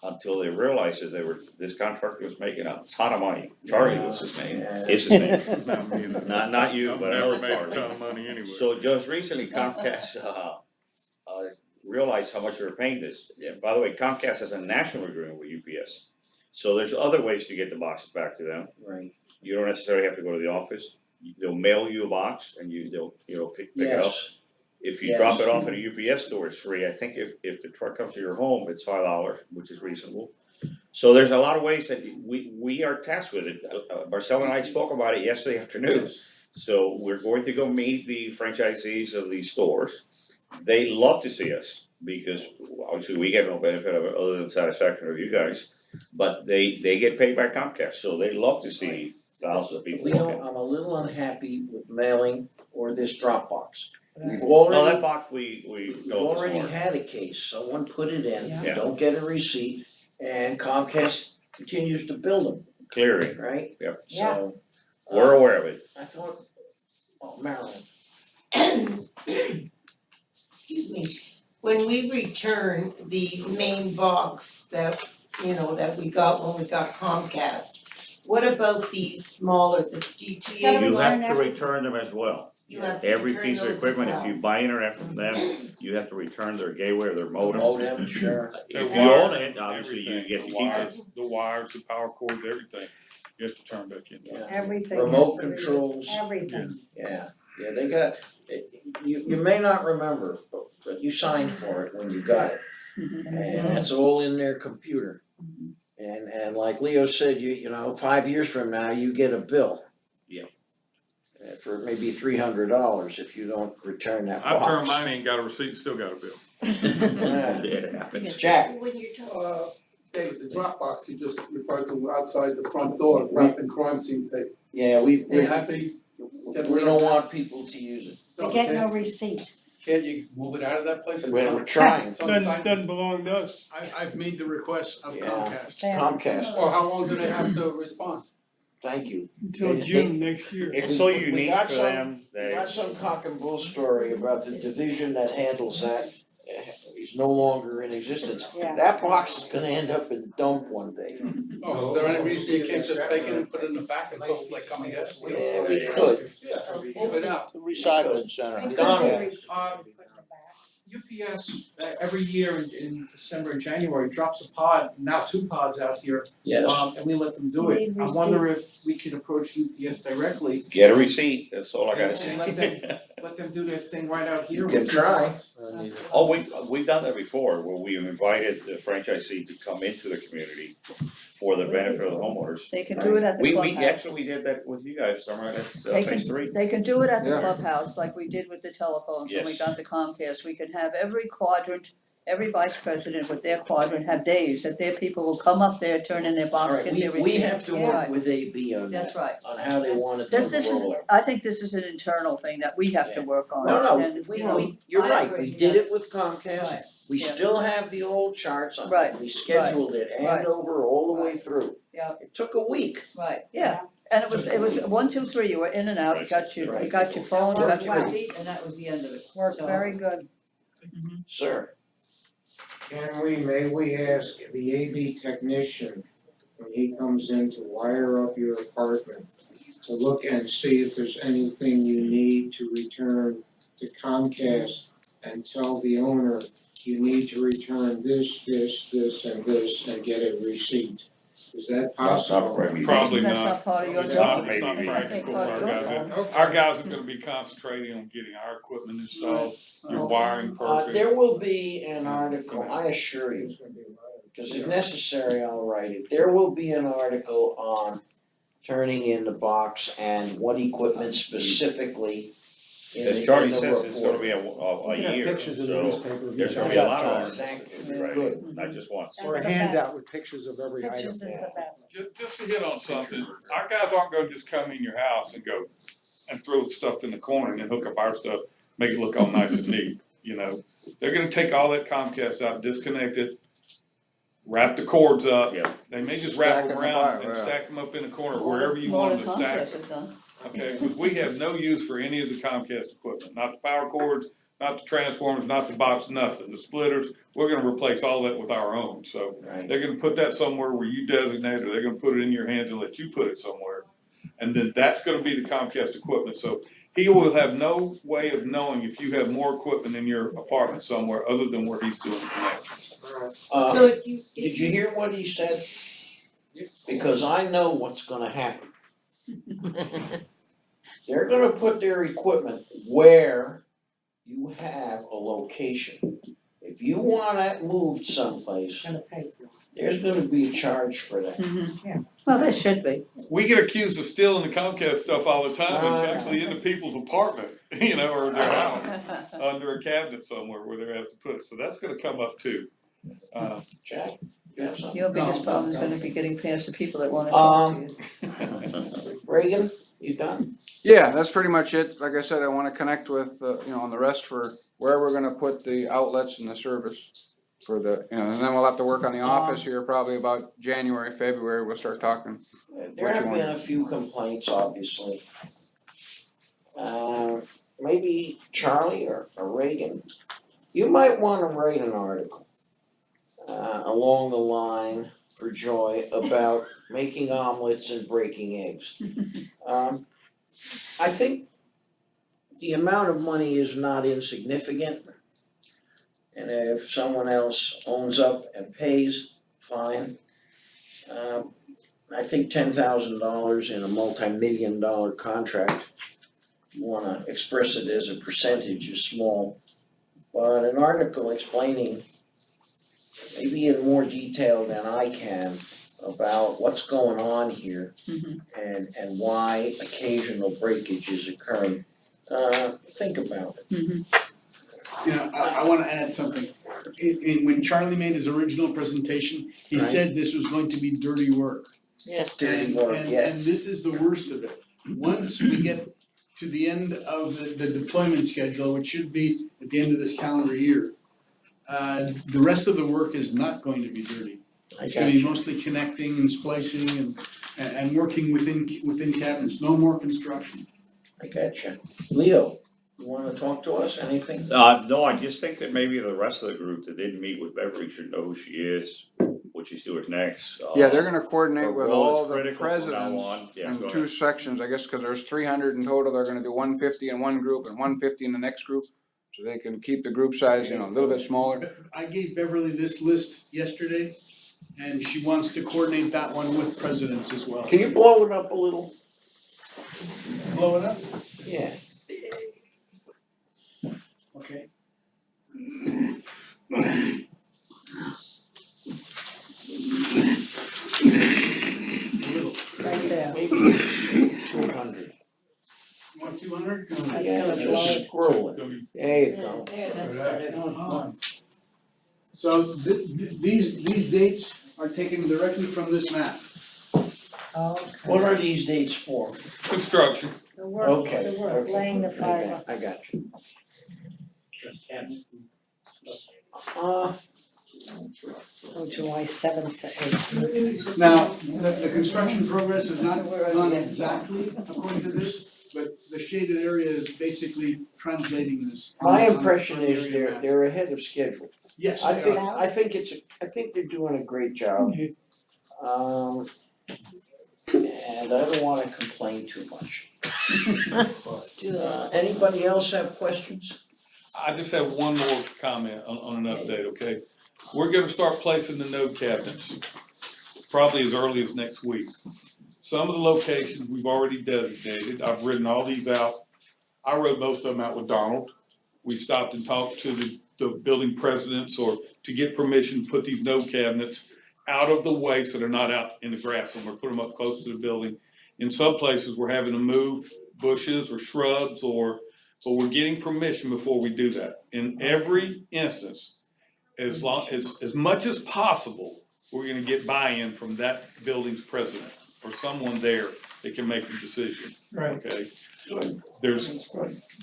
Speaker 8: until they realized that this contractor was making a ton of money. Charlie was his name, is his name, not you, but another Charlie.
Speaker 1: of money anyway.
Speaker 8: So just recently Comcast, realized how much we were paying this. Yeah, by the way, Comcast has a national agreement with UPS. So there's other ways to get the boxes back to them.
Speaker 5: right,
Speaker 8: You don't necessarily have to go to the office. They'll mail you a box and they'll pick it up.
Speaker 5: yes,
Speaker 8: If you
Speaker 5: Yes.
Speaker 8: drop it off at a UPS store, it's free. I think if the truck comes to your home, it's $5, which is reasonable. So there's a lot of ways that we are tasked with it. Marcel and I spoke about it yesterday afternoon. So we're going to go meet the franchisees of these stores. They love to see us because obviously we get no benefit of it other than satisfaction of you guys. But they get paid by Comcast, so they love to see thousands of people
Speaker 5: Leo,
Speaker 8: walking.
Speaker 5: I'm a little unhappy with mailing or this Dropbox. We've
Speaker 8: Oh, that
Speaker 5: already,
Speaker 8: box we
Speaker 5: we've
Speaker 8: know this
Speaker 5: already
Speaker 8: morning.
Speaker 5: had a case, someone put it in,
Speaker 8: Yeah.
Speaker 5: don't get a receipt, and Comcast continues to bill them,
Speaker 8: Clearing,
Speaker 5: right?
Speaker 8: Yep.
Speaker 3: Yeah.
Speaker 5: So,
Speaker 8: we're aware of it.
Speaker 5: I thought, oh, Marilyn,
Speaker 14: Excuse me, when we return the main box that you know, that we got when we got Comcast. What about these smaller, the DTA?
Speaker 3: Gotta
Speaker 8: You
Speaker 3: return
Speaker 8: have to
Speaker 3: everything.
Speaker 8: return them as well.
Speaker 14: You have to
Speaker 8: Every
Speaker 14: return
Speaker 8: piece of
Speaker 14: those as
Speaker 8: equipment, if
Speaker 14: well.
Speaker 8: you buy internet from them, you have to return their gateway or their modem.
Speaker 5: Modem, sure.
Speaker 8: If
Speaker 1: Their
Speaker 8: you
Speaker 1: wire,
Speaker 8: own it, obviously you
Speaker 1: everything,
Speaker 8: get to
Speaker 1: the
Speaker 8: keep it.
Speaker 1: wires, the wires, the power cords, everything, you have to turn back in.
Speaker 5: Yeah.
Speaker 3: Everything
Speaker 5: Remote
Speaker 3: has to be-
Speaker 5: controls.
Speaker 3: Everything.
Speaker 5: Yeah, they got, you may not remember, but you signed for it when you got it. And it's all in their computer. And like Leo said, you know, 5 years from now, you get a bill.
Speaker 8: Yeah.
Speaker 5: For maybe $300 if you don't return that box.
Speaker 1: I turned mine, ain't got a receipt, still got a bill.
Speaker 5: Yeah.
Speaker 8: It happens.
Speaker 5: Jack,
Speaker 14: When you're talking,
Speaker 7: David, the Dropbox you just referred to outside the front door, wrapped in crime scene tape.
Speaker 5: yeah,
Speaker 7: They happy?
Speaker 5: we don't want people to use it.
Speaker 3: They get no receipt.
Speaker 7: Can't you move it out of that place?
Speaker 5: We're trying.
Speaker 7: Doesn't
Speaker 12: belong to us.
Speaker 10: I've made the request of
Speaker 5: Yeah.
Speaker 10: Comcast.
Speaker 3: Yeah.
Speaker 5: Comcast,
Speaker 7: Or how long do they have to respond?
Speaker 5: thank you.
Speaker 12: Until June next year.
Speaker 8: It's so
Speaker 5: We
Speaker 8: unique
Speaker 5: got
Speaker 8: for
Speaker 5: some-
Speaker 8: them,
Speaker 5: We
Speaker 8: they,
Speaker 5: got some cock and bull story about the division that handles that. He's no longer in existence.
Speaker 3: Yeah.
Speaker 5: That box is gonna end up in dump one day.
Speaker 7: Oh, is there any reason you can't just take it and put it in the back until they come and get it?
Speaker 5: Yeah, we could.
Speaker 7: Yeah, move it out.
Speaker 5: The recycling center.
Speaker 3: They could
Speaker 5: Donald,
Speaker 3: be put in the back.
Speaker 9: UPS, every year in December and January, drops a pod, now 2 pods out here,
Speaker 5: yes.
Speaker 9: and we let them do it.
Speaker 3: Need
Speaker 9: I wonder if
Speaker 3: receipts.
Speaker 9: we could approach UPS directly,
Speaker 8: get a receipt, that's all I gotta
Speaker 9: and
Speaker 8: say.
Speaker 9: let them do their thing right out here.
Speaker 5: You can
Speaker 9: with 2
Speaker 5: try.
Speaker 9: pods.
Speaker 8: Oh, we've done that before, where we invited the franchisee to come into the community for the benefit of the homeowners.
Speaker 11: They can do it at the
Speaker 8: We
Speaker 11: clubhouse.
Speaker 8: actually did that with you guys, Summer, that's
Speaker 11: They
Speaker 8: phase
Speaker 11: can,
Speaker 8: 3.
Speaker 11: they can do it at the
Speaker 2: Yeah.
Speaker 11: clubhouse, like we did with the telephones when we
Speaker 8: Yes.
Speaker 11: got the Comcast. We can have every quadrant, every vice president with their quadrant have days that their people will come up there, turn in their box,
Speaker 5: Alright,
Speaker 11: get their receipt.
Speaker 5: we have to work
Speaker 11: Right.
Speaker 5: with AB on
Speaker 11: That's
Speaker 5: that,
Speaker 11: right.
Speaker 5: on how they want it
Speaker 11: This
Speaker 5: to
Speaker 11: is,
Speaker 5: roll.
Speaker 11: I think this is an internal thing that we have to
Speaker 5: Yeah.
Speaker 11: work on.
Speaker 5: No,
Speaker 11: And,
Speaker 5: we,
Speaker 11: you know,
Speaker 5: you're
Speaker 11: I
Speaker 5: right,
Speaker 11: agree,
Speaker 5: we did
Speaker 11: yeah.
Speaker 5: it with Comcast,
Speaker 11: Right,
Speaker 5: we
Speaker 11: yeah.
Speaker 5: still have the old charts on,
Speaker 11: Right,
Speaker 5: we scheduled it
Speaker 11: right.
Speaker 5: Andover all the way
Speaker 11: Right.
Speaker 5: through.
Speaker 11: Yeah.
Speaker 5: It took a week.
Speaker 11: right, yeah. And it was 1, 2, 3, you were in and out, you got your, you got your phone, you got your
Speaker 3: Right.
Speaker 11: receipt, and that was the end of it.
Speaker 3: Worked
Speaker 11: So-
Speaker 3: very good.
Speaker 5: Sir,
Speaker 15: May we ask the AV technician, when he comes in to wire up your apartment, to look and see if there's anything you need to return to Comcast and tell the owner, you need to return this, and get a receipt. Is that possible?
Speaker 1: Probably
Speaker 11: That's
Speaker 1: not.
Speaker 11: not part of your
Speaker 1: It's
Speaker 11: job.
Speaker 1: not, it's not
Speaker 8: Maybe.
Speaker 1: practical for our
Speaker 11: Okay.
Speaker 1: guys. Our guys are gonna be concentrating on getting our equipment installed, your wiring perfect.
Speaker 5: there will be an article, I assure you, because if necessary, I'll write it. There will be an article on turning in the box and what equipment specifically in the
Speaker 8: As Charlie
Speaker 5: report.
Speaker 8: says, it's gonna be a
Speaker 12: You can have
Speaker 8: year,
Speaker 12: pictures in the
Speaker 8: so
Speaker 12: newspaper.
Speaker 8: there's gonna
Speaker 12: I've
Speaker 8: be a
Speaker 12: got
Speaker 8: lot of
Speaker 12: time.
Speaker 8: articles,
Speaker 5: Exactly.
Speaker 8: right,
Speaker 5: Good.
Speaker 8: not just once.
Speaker 12: Or a
Speaker 3: That's the
Speaker 12: handout
Speaker 3: best.
Speaker 12: with pictures of every item.
Speaker 3: Pictures is the best.
Speaker 1: Just to hit on something, our guys aren't gonna just come in your house and go and throw stuff in the corner and then hook up our stuff, make it look all nice and neat, you know? They're gonna take all that Comcast out, disconnect it, wrap the cords up.
Speaker 8: Yeah.
Speaker 1: They may just wrap
Speaker 2: Stack
Speaker 1: them
Speaker 2: 'em
Speaker 1: around
Speaker 2: apart,
Speaker 1: and
Speaker 2: yeah.
Speaker 1: stack them up in the corner,
Speaker 11: More-
Speaker 1: wherever you
Speaker 11: more
Speaker 1: want them
Speaker 11: than
Speaker 1: to stack
Speaker 11: Comcast
Speaker 1: them.
Speaker 11: has done.
Speaker 1: Okay, because we have no use for any of the Comcast equipment, not the power cords, not the transformers, not the box, nothing, the splitters, we're gonna replace all that with our own, so.
Speaker 5: Right.
Speaker 1: They're gonna put that somewhere where you designate, or they're gonna put it in your hands and let you put it somewhere. And then that's gonna be the Comcast equipment, so he will have no way of knowing if you have more equipment in your apartment somewhere other than where he's doing the connections.
Speaker 14: so if you,
Speaker 5: Did you hear what he said? Because I know what's gonna happen. They're gonna put their equipment where you have a location. If you want that moved someplace,
Speaker 3: Gonna pay for it.
Speaker 5: there's gonna be a charge for that.
Speaker 11: Well, there should be.
Speaker 1: We get accused of stealing the Comcast stuff all the time, and
Speaker 5: Ah.
Speaker 1: it's actually in the people's apartment, you know, or their house, under a cabinet somewhere where they have to put it, so that's gonna come up too.
Speaker 5: Jack, you have something?
Speaker 11: Your biggest problem is gonna be getting past the people that wanna talk to you.
Speaker 5: Reagan, you done?
Speaker 2: Yeah, that's pretty much it. Like I said, I wanna connect with, on the rest for where we're gonna put the outlets and the service for the, and then we'll have to work on the office here probably about January, February, we'll start talking.
Speaker 5: There have been a few complaints, obviously. Maybe Charlie or Reagan, you might wanna write an article along the line for joy about making omelets and breaking eggs. I think the amount of money is not insignificant. And if someone else owns up and pays, fine. I think $10,000 in a multi-million-dollar contract, you wanna express it as a percentage is small. But an article explaining, maybe in more detail than I can, about what's going on here and why occasional breakage is occurring, think about it.
Speaker 10: You know, I wanna add something. When Charlie made his original presentation, he
Speaker 5: Right.
Speaker 10: said this was going to be dirty work.
Speaker 5: Dirty work,
Speaker 10: And
Speaker 5: yes.
Speaker 10: this is the worst of it. Once we get to the end of the deployment schedule, which should be at the end of this calendar year, the rest of the work is not going to be dirty. It's gonna be mostly connecting and splicing and working within cabinets, no more construction.
Speaker 5: I gotcha. Leo, you wanna talk to us, anything?
Speaker 8: No, I just think that maybe the rest of the group that didn't meet with Beverly should know who she is, what she's doing next.
Speaker 2: Yeah, they're gonna coordinate
Speaker 8: her
Speaker 2: with
Speaker 8: role is
Speaker 2: all the
Speaker 8: critical from now
Speaker 2: presidents
Speaker 8: on. Yeah,
Speaker 2: in
Speaker 8: go
Speaker 2: two
Speaker 8: ahead.
Speaker 2: sections, I guess, cause there's 300 in total, they're gonna do 150 in one group and 150 in the next group. So they can keep the group size, a little bit smaller.
Speaker 10: I gave Beverly this list yesterday, and she wants to coordinate that one with presidents as well.
Speaker 5: Can you blow it up a little?
Speaker 10: Blow it up?
Speaker 5: Yeah.
Speaker 10: Okay.
Speaker 3: Right there.
Speaker 5: Maybe 200.
Speaker 10: You want 200?
Speaker 5: Yeah, just scroll it. There you go.
Speaker 10: So these dates are taken directly from this map.
Speaker 3: Okay.
Speaker 5: What are these dates for?
Speaker 1: Construction.
Speaker 3: The work,
Speaker 5: Okay,
Speaker 3: the work,
Speaker 5: okay.
Speaker 3: laying the fiber.
Speaker 5: I got you.
Speaker 13: This cabinet.
Speaker 3: Oh, July 7th to 8th.
Speaker 10: Now, the construction progress is not exactly according to this, but the shaded area is basically translating this.
Speaker 5: My
Speaker 10: on
Speaker 5: impression
Speaker 10: the
Speaker 5: is
Speaker 10: area map.
Speaker 5: they're ahead of schedule.
Speaker 10: Yes,
Speaker 5: I
Speaker 10: they
Speaker 5: think,
Speaker 10: are.
Speaker 5: I think they're doing a great job. And I don't wanna complain too much. Anybody else have questions?
Speaker 1: I just have one more comment on an update, okay? We're gonna start placing the node cabinets, probably as early as next week. Some of the locations we've already designated, I've written all these out. I wrote most of them out with Donald. We stopped and talked to the building presidents or to get permission to put these node cabinets out of the way so they're not out in the grass and we're putting them up close to the building. In some places, we're having to move bushes or shrubs but we're getting permission before we do that. In every instance, as much as possible, we're gonna get buy-in from that building's president or someone there that can make the decision,
Speaker 9: Right.
Speaker 1: okay? There's,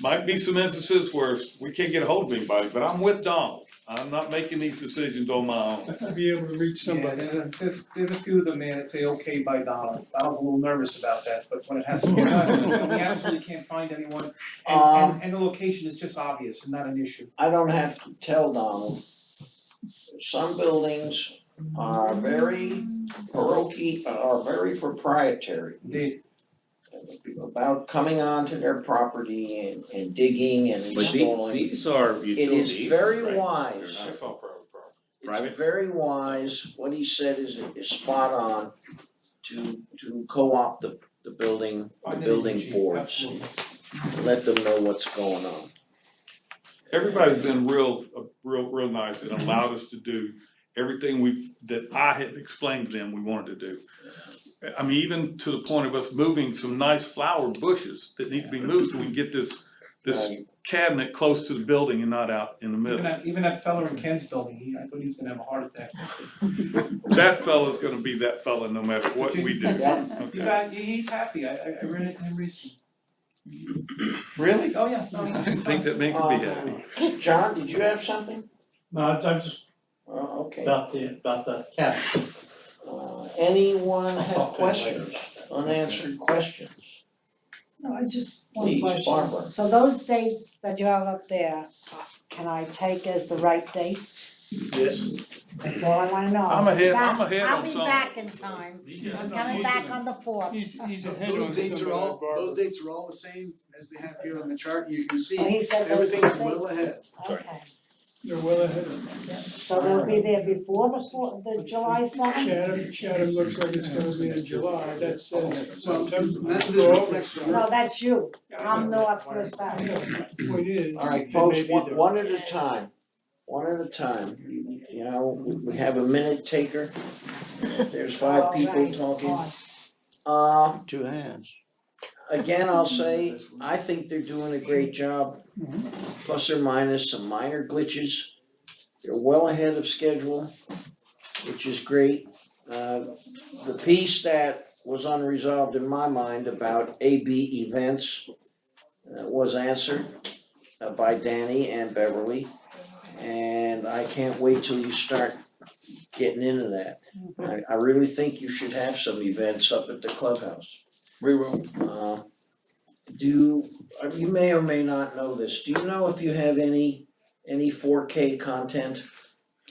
Speaker 1: might be some instances where we can't get a hold of anybody, but I'm with Donald. I'm not making these decisions on my own.
Speaker 9: To be able to reach somebody. Yeah, there's a few of them there that say okay by Donald. Donald's a little nervous about that, but when it has to be done, we absolutely can't find anyone. And the location is just obvious and not an issue.
Speaker 5: I don't have to tell Donald. Some buildings are very very proprietary.
Speaker 9: Indeed.
Speaker 5: About coming onto their property and digging and
Speaker 8: But
Speaker 5: installing.
Speaker 8: these are
Speaker 5: It
Speaker 8: utilities,
Speaker 5: is very
Speaker 8: right?
Speaker 5: wise.
Speaker 1: That's all private property.
Speaker 8: Private?
Speaker 5: It's very wise, what he said is spot on to co-opt the building boards.
Speaker 9: Absolutely.
Speaker 5: Let them know what's going on.
Speaker 1: Everybody's been real nice and allowed us to do everything that I had explained to them we wanted to do. I mean, even to the point of us moving some nice flower bushes that need to be moved so we can get this cabinet close to the building and not out in the middle.
Speaker 9: Even that fella in Ken's building, I thought he was gonna have a heart attack.
Speaker 1: That fella's gonna be that fella no matter what we do, okay?
Speaker 9: He's happy, I ran into him recently. Really? Oh, yeah, no,
Speaker 1: I
Speaker 9: he's
Speaker 1: think that man could be happy.
Speaker 5: John, did you have something?
Speaker 13: No, I'm just
Speaker 5: Okay.
Speaker 13: about the cat.
Speaker 5: Anyone have questions, unanswered questions?
Speaker 3: No, I just one
Speaker 5: Please,
Speaker 3: question.
Speaker 5: Barbara.
Speaker 3: So those dates that you have up there, can I take as the right dates?
Speaker 13: Yes.
Speaker 3: That's all I wanna know.
Speaker 1: I'm ahead
Speaker 3: Now,
Speaker 1: on
Speaker 3: I'll be
Speaker 1: some.
Speaker 3: back in time. I'm coming back on the 4th.
Speaker 10: Those dates are all, those dates are all the same as they have here on the chart, you can see,
Speaker 3: Oh, he said those were
Speaker 10: everything's
Speaker 3: the
Speaker 10: well
Speaker 3: dates.
Speaker 10: ahead.
Speaker 3: Okay,
Speaker 7: They're well ahead of
Speaker 3: so they'll be there before the July 7th?
Speaker 7: Chatham looks like it's gonna be in July, that says
Speaker 10: Well,
Speaker 7: September.
Speaker 10: that this reflects on.
Speaker 3: No, that's you. I'm north, you're south.
Speaker 7: It is.
Speaker 5: Alright,
Speaker 7: It
Speaker 5: folks,
Speaker 7: may be
Speaker 5: one,
Speaker 7: there.
Speaker 5: one at a time, you know, we have a minute taker. There's 5 people
Speaker 3: Alright,
Speaker 5: talking.
Speaker 3: on.
Speaker 5: 2 hands. Again, I'll say, I think they're doing a great job, plus or minus some minor glitches. They're well ahead of schedule, which is great. The piece that was unresolved in my mind about AB events was answered by Danny and Beverly. And I can't wait till you start getting into that. I really think you should have some events up at the clubhouse.
Speaker 2: We will.
Speaker 5: You may or may not know this, do you know if you have any 4K content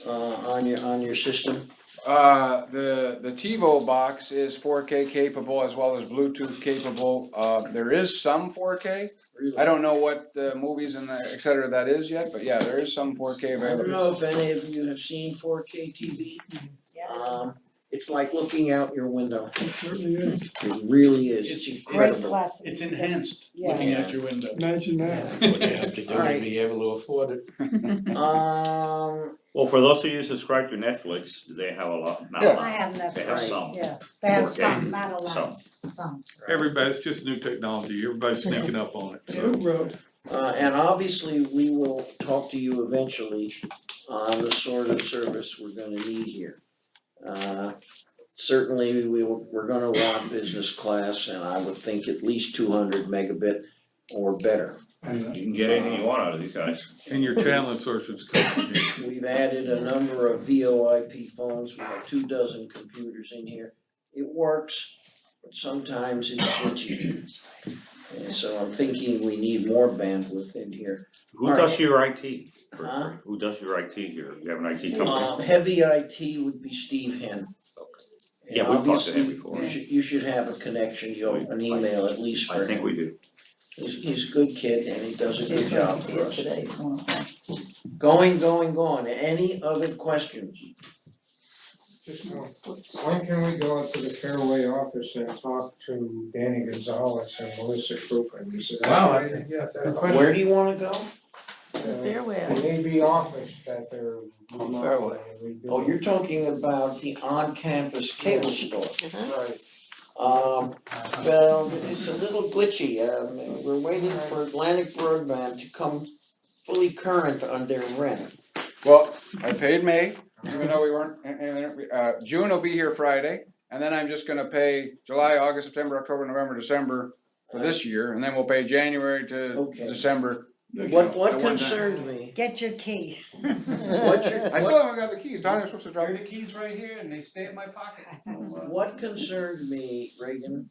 Speaker 5: on your system?
Speaker 2: The TiVo box is 4K capable as well as Bluetooth capable. There is some 4K.
Speaker 5: Really?
Speaker 2: I don't know what movies and et cetera that is yet, but yeah, there is some 4K
Speaker 5: I don't
Speaker 2: available.
Speaker 5: know if any of you have seen 4K TV. It's like looking out your window.
Speaker 7: It certainly is.
Speaker 5: It really is, it's
Speaker 3: Great
Speaker 5: incredible.
Speaker 3: blessing.
Speaker 10: It's enhanced,
Speaker 3: Yeah.
Speaker 10: looking out your window.
Speaker 7: Imagine that.
Speaker 6: What you have to do
Speaker 5: Alright.
Speaker 6: to be able to afford it.
Speaker 8: Well, for those of you who subscribe to Netflix, they have a lot, not a
Speaker 2: Yeah.
Speaker 3: I
Speaker 8: lot,
Speaker 3: have
Speaker 8: they have
Speaker 3: Netflix,
Speaker 8: some.
Speaker 3: yeah, they have
Speaker 8: 4K,
Speaker 3: some, not a lot,
Speaker 8: some.
Speaker 3: some.
Speaker 1: Everybody's just new technology, everybody's sneaking up on it, so.
Speaker 5: And obviously, we will talk to you eventually on the sort of service we're gonna need here. Certainly, we're gonna want business class, and I would think at least 200 megabit or better.
Speaker 8: You can get anything you want out of these guys.
Speaker 1: And your channel insertions come from here.
Speaker 5: We've added a number of VoIP phones, we have 24 computers in here. It works, but sometimes it's glitchy. And so I'm thinking we need more bandwidth in here.
Speaker 8: Who does your IT?
Speaker 5: Huh?
Speaker 8: Who does your IT here? You have an IT company?
Speaker 5: Heavy IT would be Steve Hen. And
Speaker 8: Yeah, we've talked to him
Speaker 5: obviously,
Speaker 8: before.
Speaker 5: you should have a connection, an email at least for
Speaker 8: I think
Speaker 5: him.
Speaker 8: we do.
Speaker 5: He's a good kid and he does a good job for us.
Speaker 11: Today,
Speaker 5: Going, any other questions?
Speaker 15: Just one, when can we go to the Fairway office and talk to Danny Gonzalez and Melissa Crouppen? Is it
Speaker 9: Wow,
Speaker 15: okay?
Speaker 9: that's, yeah, that's a question.
Speaker 5: Where do you wanna go?
Speaker 11: Fairway.
Speaker 15: The AB office that they're.
Speaker 5: Fairway. Oh, you're talking about the on-campus cable store.
Speaker 15: Right.
Speaker 5: Well, it's a little glitchy, we're waiting for Atlantic Broadband to come fully current on their rent.
Speaker 2: Well, I paid May, even though we weren't, June will be here Friday, and then I'm just gonna pay July, August, September, October, November, December for this year, and then we'll pay January to
Speaker 5: Okay.
Speaker 2: December.
Speaker 5: What
Speaker 2: at one time.
Speaker 5: concerned me,
Speaker 3: Get your key.
Speaker 2: I still haven't got the keys, Donnie's supposed to drop
Speaker 9: There are the keys right here and they stay in my pocket.
Speaker 5: what concerned me, Reagan,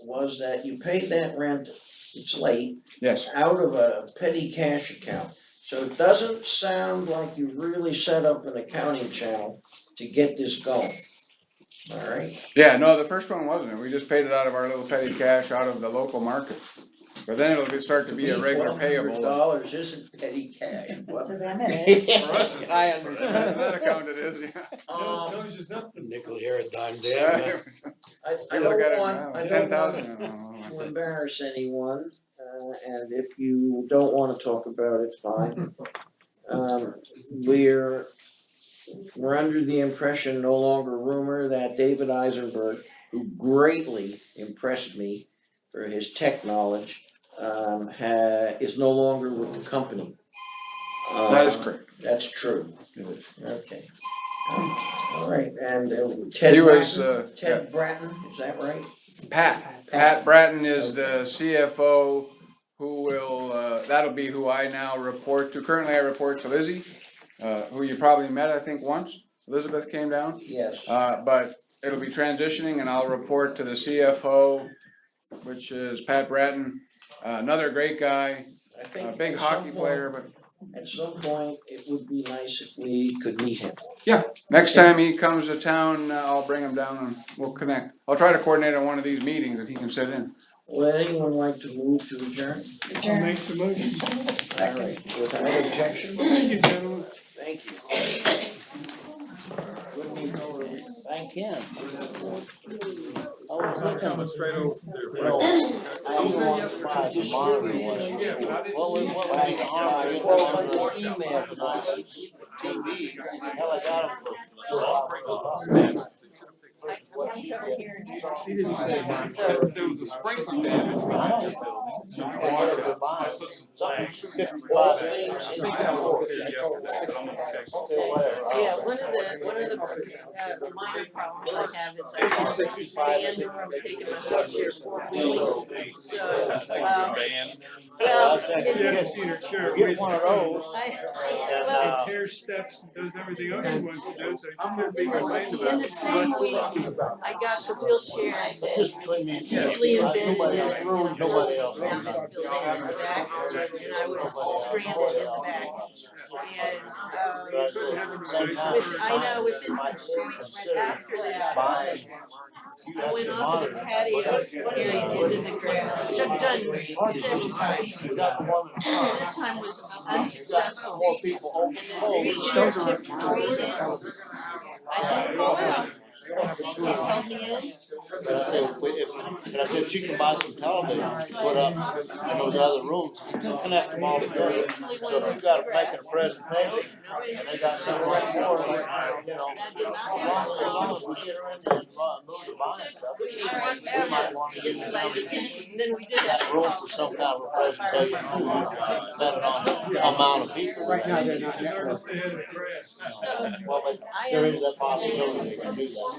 Speaker 5: was that you paid that rent, it's late,
Speaker 2: Yes,
Speaker 5: out of a petty cash account. So it doesn't sound like you really set up an accounting channel to get this going. Alright?
Speaker 2: yeah, no, the first one wasn't, we just paid it out of our little petty cash out of the local market. But then it'll start to be a regular payable.
Speaker 5: $1,200 isn't petty cash, what?
Speaker 3: To them it is.
Speaker 2: For us,
Speaker 5: I
Speaker 2: in
Speaker 5: understand.
Speaker 2: that account it is, yeah.
Speaker 7: Tells us up.
Speaker 6: A nickel here, a dime there.
Speaker 5: I
Speaker 2: Look at
Speaker 5: don't
Speaker 2: it
Speaker 5: want,
Speaker 2: now,
Speaker 5: I don't
Speaker 2: 10,000,
Speaker 5: want to embarrass anyone, and if you don't wanna talk about it, fine. We're under the impression, no longer rumor, that David Eisenberg, who greatly impressed me for his tech knowledge, is no longer with the company.
Speaker 2: That is correct.
Speaker 5: That's true.
Speaker 2: It is.
Speaker 5: Okay. Alright, and Ted
Speaker 2: He was,
Speaker 5: Bratton, Ted Bratton, is that right?
Speaker 2: Pat Bratton is the CFO who will, that'll be who I now report to. Currently I report to Lizzie, who you probably met, I think, once. Elizabeth came down.
Speaker 5: Yes.
Speaker 2: But it'll be transitioning and I'll report to the CFO, which is Pat Bratton. Another great guy,
Speaker 5: I think
Speaker 2: big
Speaker 5: at some
Speaker 2: hockey
Speaker 5: point-
Speaker 2: player, but
Speaker 5: at some point, it would be nice if we could meet him.
Speaker 2: Next time he comes to town, I'll bring him down and we'll connect. I'll try to coordinate on one of these meetings that he can sit in.
Speaker 5: Would anyone like to move to adjourn?
Speaker 3: Adjourn.
Speaker 15: the motion.
Speaker 5: Alright, without objection?
Speaker 15: Thank you, gentlemen.
Speaker 5: Thank you. Thank him.
Speaker 1: I'm coming straight over from there.
Speaker 5: You know, I don't want to try to monitor what was the harm? Well, an email tonight, TV, hell, I got him for.
Speaker 1: She didn't say much, but there was a sprinkler damage behind the building.
Speaker 5: Something 55 things in the course.
Speaker 4: Yeah, one of the minor problems I have is I can't stand where I'm taking my wheelchair 4 wheels. So, well,
Speaker 5: Get one of those.
Speaker 4: well,
Speaker 15: Tear steps and does everything else he wants to do, so he shouldn't be complaining about
Speaker 4: in the
Speaker 15: it.
Speaker 4: same week, I got the wheelchair
Speaker 5: Just between me and you.
Speaker 4: usually embedded
Speaker 5: Nobody
Speaker 4: in
Speaker 5: else.
Speaker 4: it.
Speaker 5: Nobody else.
Speaker 4: Now it's built in the back, and I was stranded in the back. And, with, I know, within 2 weeks after that, I went onto the patio area into the grass, which I've done several times. This time was unsuccessful. And the wheelchair tipped forward. I didn't fall out. They held me in.
Speaker 5: But I said, if you can buy some televisions to put up in those other rooms, you can connect them all together. So if you got to make a presentation, and they got something right for it, you know, as long as we get her in there and move the buying stuff, we might want to use that room for some kind of a presentation too, depending on the amount of people.
Speaker 12: Right now, they're not yet.
Speaker 5: Well, but there is that possibility they can do that.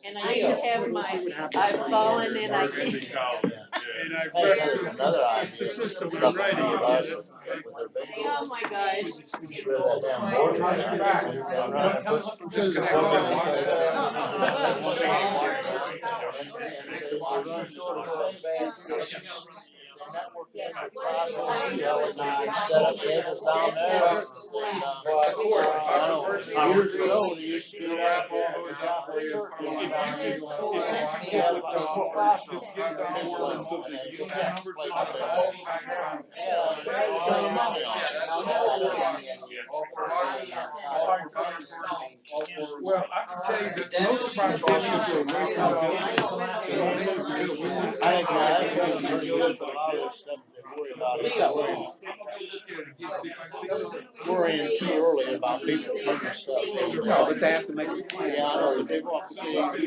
Speaker 4: And I do have I've fallen and I can't.
Speaker 15: And I
Speaker 5: Hey, there's another idea.
Speaker 15: it's a system in writing.
Speaker 4: Oh my gosh.
Speaker 2: Just connect
Speaker 5: Set up tables down there. Years ago, they used to do that.
Speaker 1: Well, I can tell you that most of my questions are away from the building.
Speaker 5: I think that's pretty good for a lot of stuff they worry about. Worrying too early about people turning stuff.
Speaker 12: No, but they have to make a plan.
Speaker 5: Yeah, I know, but they've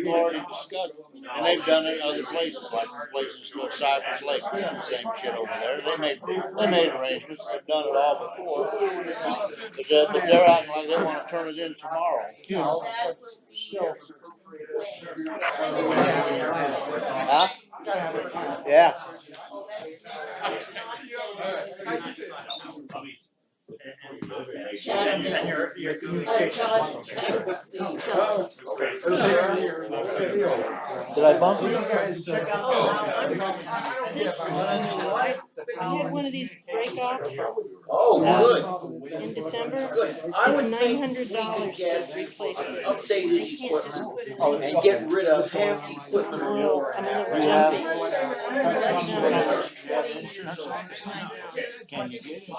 Speaker 5: already discussed, and they've done it in other places, like places like Cypress Lake, they done the same shit over there. They made arrangements, they've done it all before. But they're acting like they wanna turn it in tomorrow, you know? Huh? Yeah. Did I bump you?
Speaker 4: I had one of these break offs
Speaker 5: Oh,
Speaker 4: in December.
Speaker 5: good. I would
Speaker 4: It's
Speaker 5: think
Speaker 4: $900
Speaker 5: we could get
Speaker 4: to replace it.
Speaker 5: updated equipment and get rid of half the equipment on your.
Speaker 4: I'm a little jumpy.
Speaker 5: Can you get it?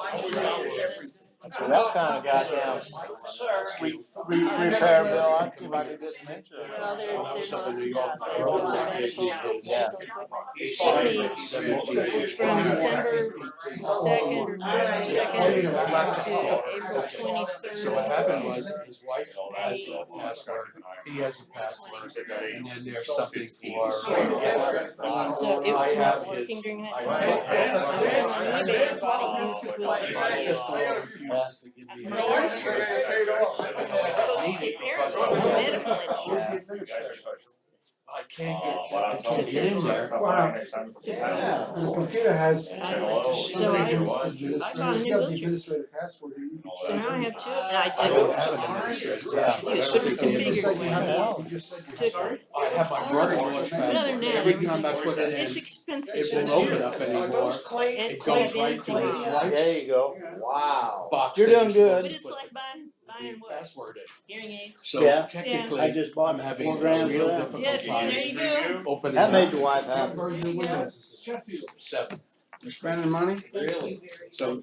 Speaker 5: So that kind of goddamn repair bill, I think I could get some insurance.
Speaker 4: Well, there's a medical.
Speaker 5: Yeah.
Speaker 4: From December 2nd or 22nd to April 23rd.
Speaker 6: So what happened was his wife has a password, he has a password, and then there's something for guests.
Speaker 4: So it was not working during that time. I went on eBay and bought a used wheelchair.
Speaker 6: My sister refuses to give me.
Speaker 4: Apparently, medical insurance.
Speaker 6: I can't get,
Speaker 8: But I'm
Speaker 6: I
Speaker 8: telling
Speaker 6: can't
Speaker 8: you,
Speaker 6: get in there.
Speaker 12: Wow.
Speaker 8: next time.
Speaker 12: Yeah, and the computer has.
Speaker 4: I'd
Speaker 8: like to
Speaker 4: see-
Speaker 8: So I-
Speaker 12: Administrative-
Speaker 4: I bought a new
Speaker 12: you have the
Speaker 4: wheelchair.
Speaker 12: administrative password. that you can
Speaker 8: So
Speaker 4: So now I have two, and
Speaker 6: I don't have an administrative.
Speaker 12: Yeah.
Speaker 4: You couldn't
Speaker 12: You just
Speaker 4: configure
Speaker 12: said you had
Speaker 4: it.
Speaker 12: one. You just said you
Speaker 4: Took-
Speaker 12: sorry?
Speaker 6: I have my brother-in-law's
Speaker 4: But other than
Speaker 6: password,
Speaker 4: that,
Speaker 6: every time I put it
Speaker 4: it's
Speaker 6: in,
Speaker 4: expensive.
Speaker 6: it won't open up anymore,
Speaker 14: clay,
Speaker 4: And
Speaker 6: it goes right to his wife's
Speaker 14: There
Speaker 6: you
Speaker 14: go. Wow.
Speaker 6: box.
Speaker 14: You're
Speaker 6: that
Speaker 14: doing
Speaker 6: you're supposed
Speaker 14: good.
Speaker 4: But
Speaker 6: to
Speaker 4: it's
Speaker 6: put
Speaker 4: like buying
Speaker 6: the
Speaker 4: what,
Speaker 6: password in.
Speaker 4: hearing aids?
Speaker 6: So
Speaker 14: Yeah.
Speaker 6: technically,
Speaker 14: I just bought
Speaker 6: I'm having
Speaker 14: 4
Speaker 6: a
Speaker 14: grand
Speaker 6: real
Speaker 14: for that.
Speaker 6: difficult
Speaker 4: Yes, there
Speaker 6: time
Speaker 4: you go.
Speaker 6: opening
Speaker 14: That made
Speaker 6: up
Speaker 14: the wife happy.
Speaker 7: Sheffield.
Speaker 6: 7.
Speaker 2: You're spending money?
Speaker 14: Really?
Speaker 6: So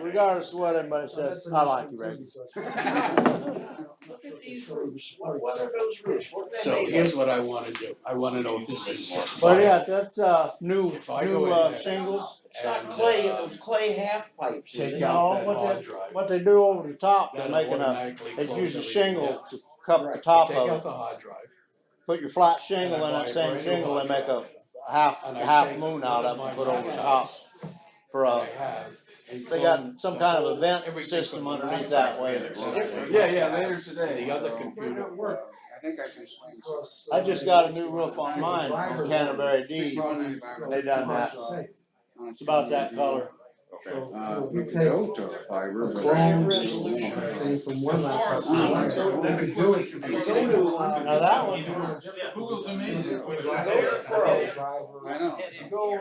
Speaker 14: Regardless of what anybody says, I like you, Ray.
Speaker 15: Look at these roofs, what are those roofs? What are they
Speaker 6: So
Speaker 15: made of?
Speaker 6: here's what I wanna do, I wanna know if this is.
Speaker 14: But yeah, that's new
Speaker 6: If I go in there
Speaker 14: shingles.
Speaker 15: It's not
Speaker 6: and,
Speaker 15: clay, those clay half pipes, is
Speaker 6: take
Speaker 15: it?
Speaker 6: out that
Speaker 14: No,
Speaker 6: hard drive,
Speaker 14: What they do over the top, they're
Speaker 6: that'll
Speaker 14: making a,
Speaker 6: automatically
Speaker 14: they
Speaker 6: close
Speaker 14: use a
Speaker 6: everything
Speaker 14: shingle
Speaker 6: down.
Speaker 14: to cup the
Speaker 6: Right,
Speaker 14: top
Speaker 6: take
Speaker 14: of
Speaker 6: out
Speaker 14: it.
Speaker 6: the hard drive,
Speaker 14: Put your flat shingle
Speaker 6: And I
Speaker 14: in
Speaker 6: buy
Speaker 14: that
Speaker 6: a
Speaker 14: same
Speaker 6: brand new
Speaker 14: shingle, they
Speaker 6: hard
Speaker 14: make a
Speaker 6: drive.
Speaker 14: half
Speaker 6: And I
Speaker 14: half
Speaker 6: take
Speaker 14: moon
Speaker 6: one
Speaker 14: out
Speaker 6: of
Speaker 14: of it
Speaker 6: my
Speaker 14: and put over the
Speaker 6: laptops
Speaker 14: top. For
Speaker 6: that
Speaker 14: a,
Speaker 6: I have, and
Speaker 14: they
Speaker 6: plug
Speaker 14: got some
Speaker 6: the
Speaker 14: kind of
Speaker 6: whole-
Speaker 14: a vent
Speaker 6: everything
Speaker 14: system
Speaker 6: from the
Speaker 14: underneath
Speaker 6: laptop
Speaker 14: that way.
Speaker 6: together.
Speaker 2: Yeah, later today.
Speaker 6: And the other
Speaker 2: so,
Speaker 6: computer,
Speaker 2: I think I can swing.
Speaker 14: I just got a new roof on mine from Canterbury D,
Speaker 2: Running
Speaker 14: and they done that. It's about that color.
Speaker 2: You can go to a fiber, but.
Speaker 12: Chrome resolution thing from one laptop to the other. You could do it.
Speaker 14: Now that one,
Speaker 7: Google's amazing.
Speaker 2: I know.
Speaker 14: go
Speaker 2: I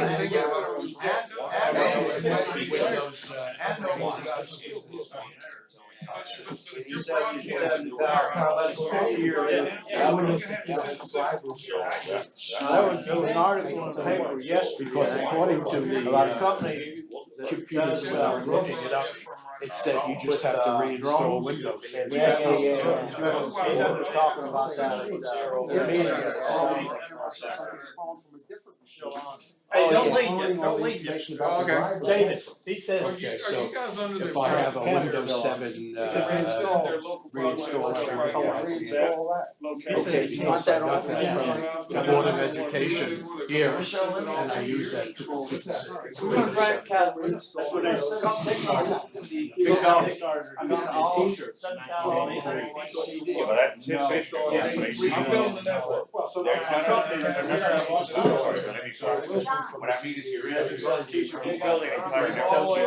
Speaker 2: was thinking about it was.
Speaker 6: Windows,
Speaker 14: There was an article in the paper yesterday.
Speaker 6: because according to the
Speaker 14: About a company that
Speaker 6: computers,
Speaker 14: does,
Speaker 6: when I was looking it up, it said you just have to reinstall
Speaker 14: drones.
Speaker 6: Windows.
Speaker 14: Yeah. They were talking about that at their meeting.
Speaker 13: Hey, don't leave yet, don't leave yet.
Speaker 2: Okay.
Speaker 13: David, he says,
Speaker 6: Okay, so
Speaker 1: you guys under
Speaker 6: if
Speaker 1: the
Speaker 6: I have a
Speaker 14: camera
Speaker 6: Windows
Speaker 14: still on.
Speaker 6: 7,
Speaker 1: their local
Speaker 6: reinstall everything.
Speaker 2: Okay, you want
Speaker 6: Because I
Speaker 2: that
Speaker 6: got
Speaker 2: open?
Speaker 6: that from the Board of Education here, and I use that to.
Speaker 14: That's when they started. T-shirts.
Speaker 8: Yeah, but that's his issue.
Speaker 6: Yeah.
Speaker 8: I'm building the network.
Speaker 12: Well, so
Speaker 8: They're
Speaker 12: that's
Speaker 8: kind of-
Speaker 12: something.
Speaker 8: What I mean is, you're in, keep building entire network.